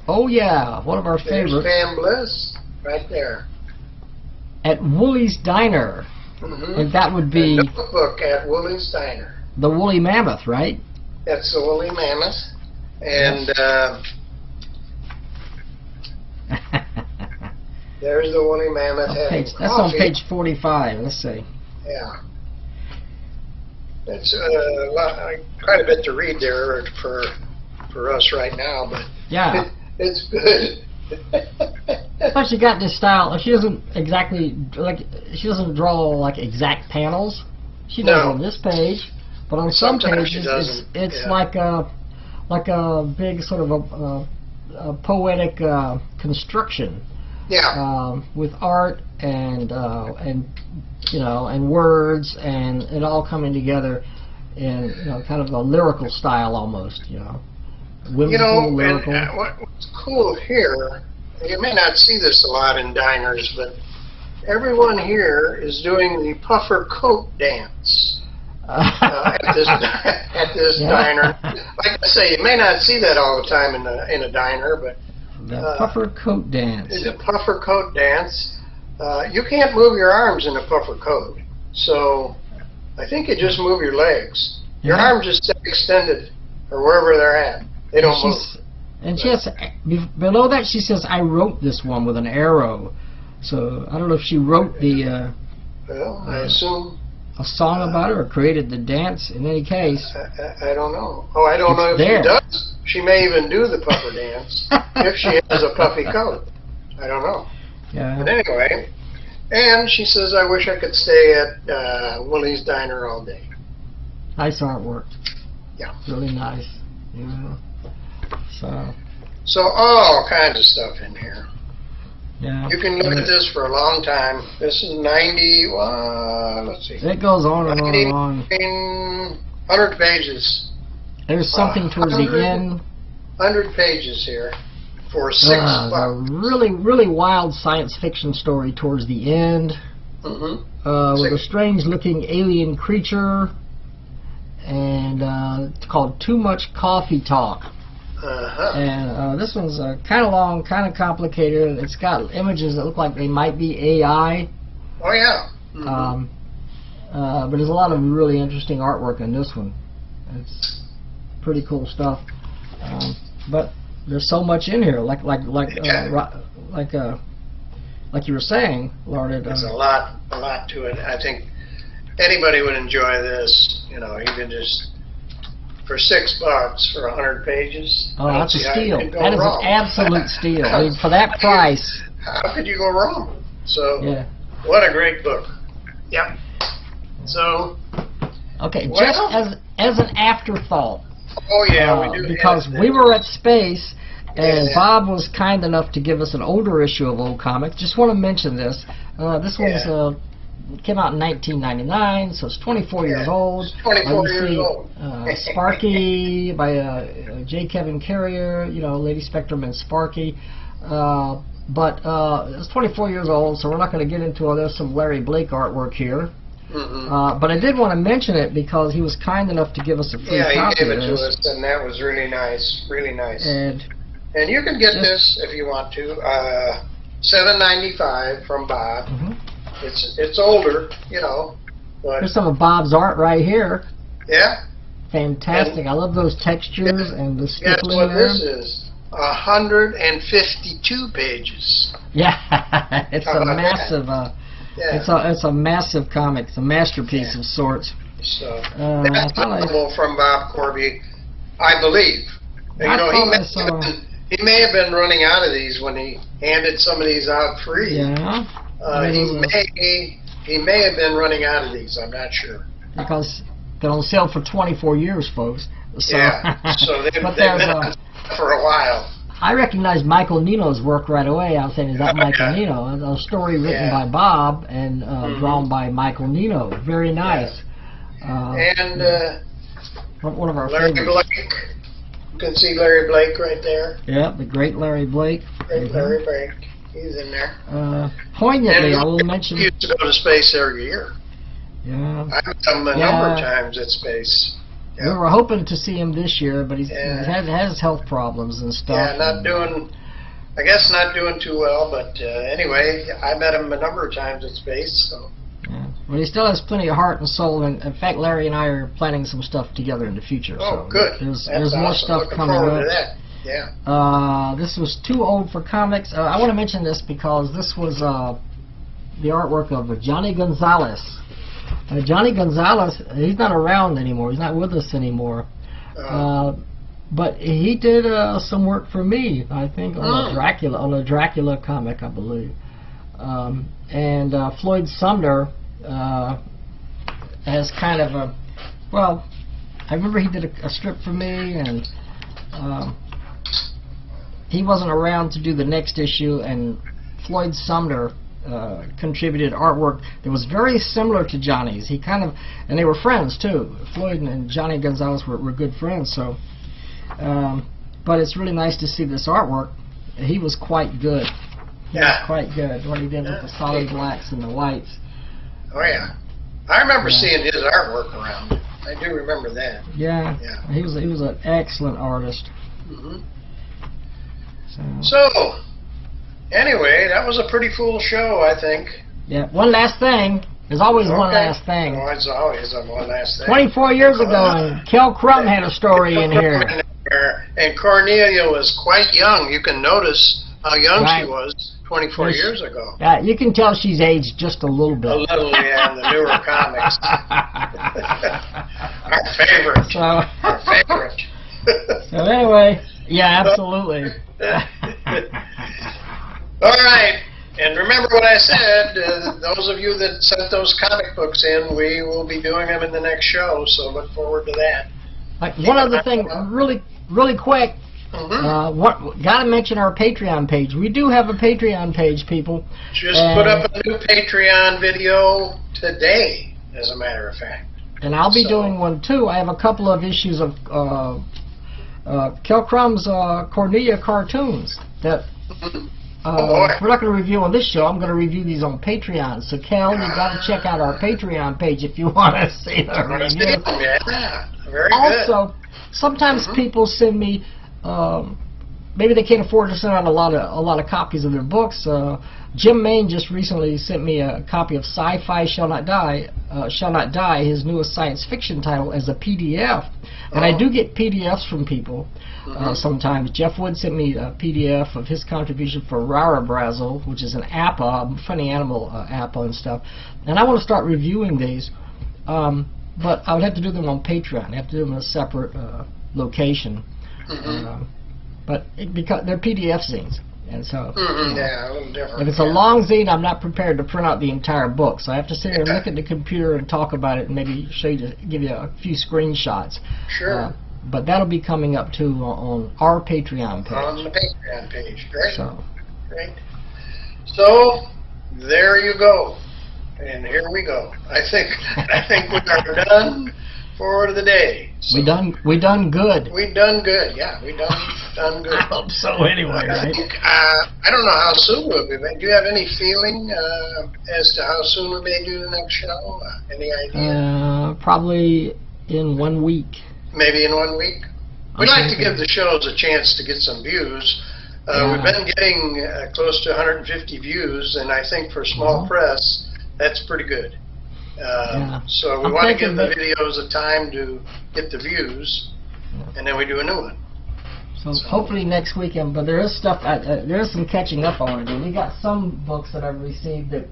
Oh yeah, one of our favorites. There's Pam Bliss, right there. At Woolly's Diner. Mm-hmm. And that would be... The notebook at Woolly's Diner. The Woolly Mammoth, right? That's the Woolly Mammoth. And there's the Woolly Mammoth having coffee. That's on page 45. Let's see. Yeah. It's quite a bit to read there for us right now, but yeah, it's good. But she got this style. She doesn't exactly she doesn't draw like exact panels. She does on this page, but on some pages it's like a big sort of a poetic construction. Yeah. With art and words and it all coming together in kind of a lyrical style almost. Whimsical, lyrical. And, what's cool here, you may not see this a lot in diners, but everyone here is doing the puffer coat dance at this diner. Like I say, you may not see that all the time in a diner, but the puffer coat dance. The puffer coat dance. You can't move your arms in a puffer coat, so I think you just move your legs. Your Yeah. arms just stay extended, or wherever they're at. They don't move. And she has, below that she says, I wrote this one with an arrow. So I don't know if she wrote the Well, I assume. a song about it or created the dance. In any case, I don't know. Oh, I don't know if there. she does. She may even do the puffer dance if she has a puffy coat. I don't know. yeah. But anyway, and she says, I wish I could stay at Willie's Diner all day. Nice artwork. Yeah. Really nice. Yeah. So all kinds of stuff in here. Yeah. You can look at this for a long time. This is 90, let's see. It goes on and on and on. 100 pages. There's something towards the 100 end. 100 pages here for $6. A really, really wild science fiction story towards the end. With a strange-looking alien creature, and it's called Too Much Coffee Talk. And this one's kind of long, kind of complicated. It's got images that look like they might be AI. Oh yeah. But there's a lot of really interesting artwork in this one. It's pretty cool stuff. But there's so much in here, like you were saying, Larned. There's a lot to it. I think anybody would enjoy this. You know, you can just for $6 for 100 pages. Oh, that's a steal. That is wrong. an absolute steal. I mean, for that price. How could you go wrong? So, Yeah. what a great book. Yep. So. Okay, Well, just as an afterthought. Oh yeah, we do. Because have we were at Space, and Yeah. Bob was kind enough to give us an older issue of Old Comics. Just want to mention this. This one's came out in 1999, so it's 24 years old. It's 24 You years see, old. Sparky by J. Kevin Carrier, Lady Spectrum and Sparky. But it's 24 years old, so we're not going to get into all this. Some Larry Blake artwork here. But I did want to mention it because he was kind enough to give us a free Yeah, he copy gave it of to this. us, and that was really nice. Really nice. And you can get this if you want to. $7.95 from Bob. It's older, but here's some of Bob's art right here. yeah. Fantastic. I love those textures and the Guess stippling what there. this is? 152 pages. Yeah, it's How a about massive. Yeah. It's a massive comic. It's a masterpiece of sorts. So I that's thought I- available from Bob Corby, I believe. I thought I saw- He may have been running out of these when he handed some of these out free. Yeah. He may have been running out of these. I'm not sure. Because they're on sale for 24 years, folks. So, Yeah. So they've but been there's on for a while. I recognized Michael Nino's work right away. I was saying, is that Michael Okay. Nino? A story written Yeah. by Bob and drawn by Michael Nino. Very nice. And one of our Larry favorites. Blake. You can see Larry Blake right there. Yeah, the great Larry Blake. Great Larry Blake. He's in there. Poignantly, I will mention. He used to go to space every year. Yeah. I've met him a number of times at space. We were hoping to see him this year, but he Yeah. has health problems and stuff. Yeah, not doing too well, but anyway, I met him a number of times at space, so. Yeah. Well, he still has plenty of heart and soul, and in fact, Larry and I are planning some stuff together in the future. Oh, so good. There's That's more awesome. stuff Looking coming forward up. to that. Yeah. This was too old for comics. I want to mention this because this was the artwork of Johnny Gonzalez. Johnny Gonzalez, he's not around anymore. He's not with us anymore. But he did some work for me, I think, on a Dracula comic, I believe. And Floyd Sumner has kind of a, well, I remember he did a strip for me, and he wasn't around to do the next issue, and Floyd Sumner contributed artwork that was very similar to Johnny's. He kind of, and they were friends too. Floyd and Johnny Gonzalez were good friends. So, but it's really nice to see this artwork. He was quite good. He was quite good. What he did with the solid blacks and the whites. Oh yeah, I remember seeing his artwork around. I do remember that. Yeah. He was an excellent artist. So, anyway, that was a pretty full show, I think. Yeah. One last thing. There's always one Okay. last thing. Oh, it's always one last thing. 24 years ago, and Kel Crum had a story in here. And Cornelia was quite young. You can notice how young Right. she was 24 years ago. Yeah, you can tell she's aged just a little bit. A little, yeah, in the newer comics. Our favorite. So, Our favorite. so anyway, yeah, absolutely. All right. And remember what I said, those of you that sent those comic books in, we will be doing them in the next show, so look forward to that. Like, one other thing, really quick, gotta mention our Patreon page. We do have a Patreon page, people. Just put up a new Patreon video today, as a matter of fact. And I'll be doing one too. I have a couple of issues of Kel Crum's Cornelia cartoons that we're not going to review on this show. I'm going to review these on Patreon. So, Kel, you got to check out our Patreon page if you want to see the review. Yeah, very Also, sometimes people send me, maybe they can't afford to send out a lot of copies of their books. Jim Main just recently sent me a copy of Sci-Fi Shall Not Die, his newest science fiction title, as a PDF. And I do get PDFs from people sometimes. Jeff Wood sent me a PDF of his contribution for Rarabrazzle, which is an APA, funny animal APA and stuff. And I want to start reviewing these. But I would have to do them on Patreon. I have to do them in a separate location. But because they're PDF zines, and so yeah, a little different. if it's a long zine, I'm not prepared to print out the entire book. So I have to sit here and look at the computer and talk about it, and maybe give you a few screenshots. Sure. But that'll be coming up too on our Patreon page. On the Patreon page, great. So. Great. So there you go. And here we go. I think we are done for the day. So We done good. we done good. Yeah, we done good. I hope so anyway, right? I don't know how soon we'll be back. Do you have any feeling as to how soon we may do the next show? Any idea? Probably in 1 week. Maybe in 1 week? We like to give the shows a chance to get some views. We've been getting close to 150 views, and I think for small press, that's pretty good. So we want to give the videos a time to get the views, and then we do a new one. So hopefully next weekend, but there is stuff, there is some catching up I want to do. We got some books that I've received that,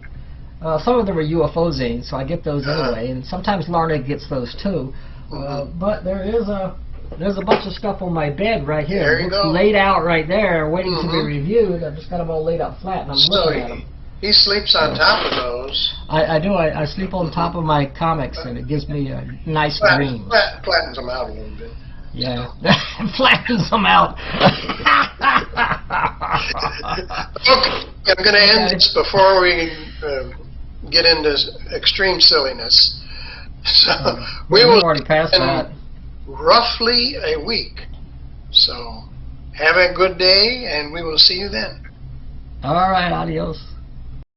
some of them are UFO zines, so I get those anyway, and sometimes Larned gets those too. But there's a bunch of stuff on my bed right here. There you go. Laid out right there, waiting to be reviewed. I've just got them all laid out flat, and I'm looking at them. He sleeps on top of those. I do. I sleep on top of my comics, and it gives me a nice dream. Flattens them out a little bit. Yeah, flattens them out. Okay, I'm going to end this before we get into extreme silliness. So we will already passed that. Roughly a week. So have a good day, and we will see you then. All right, adios.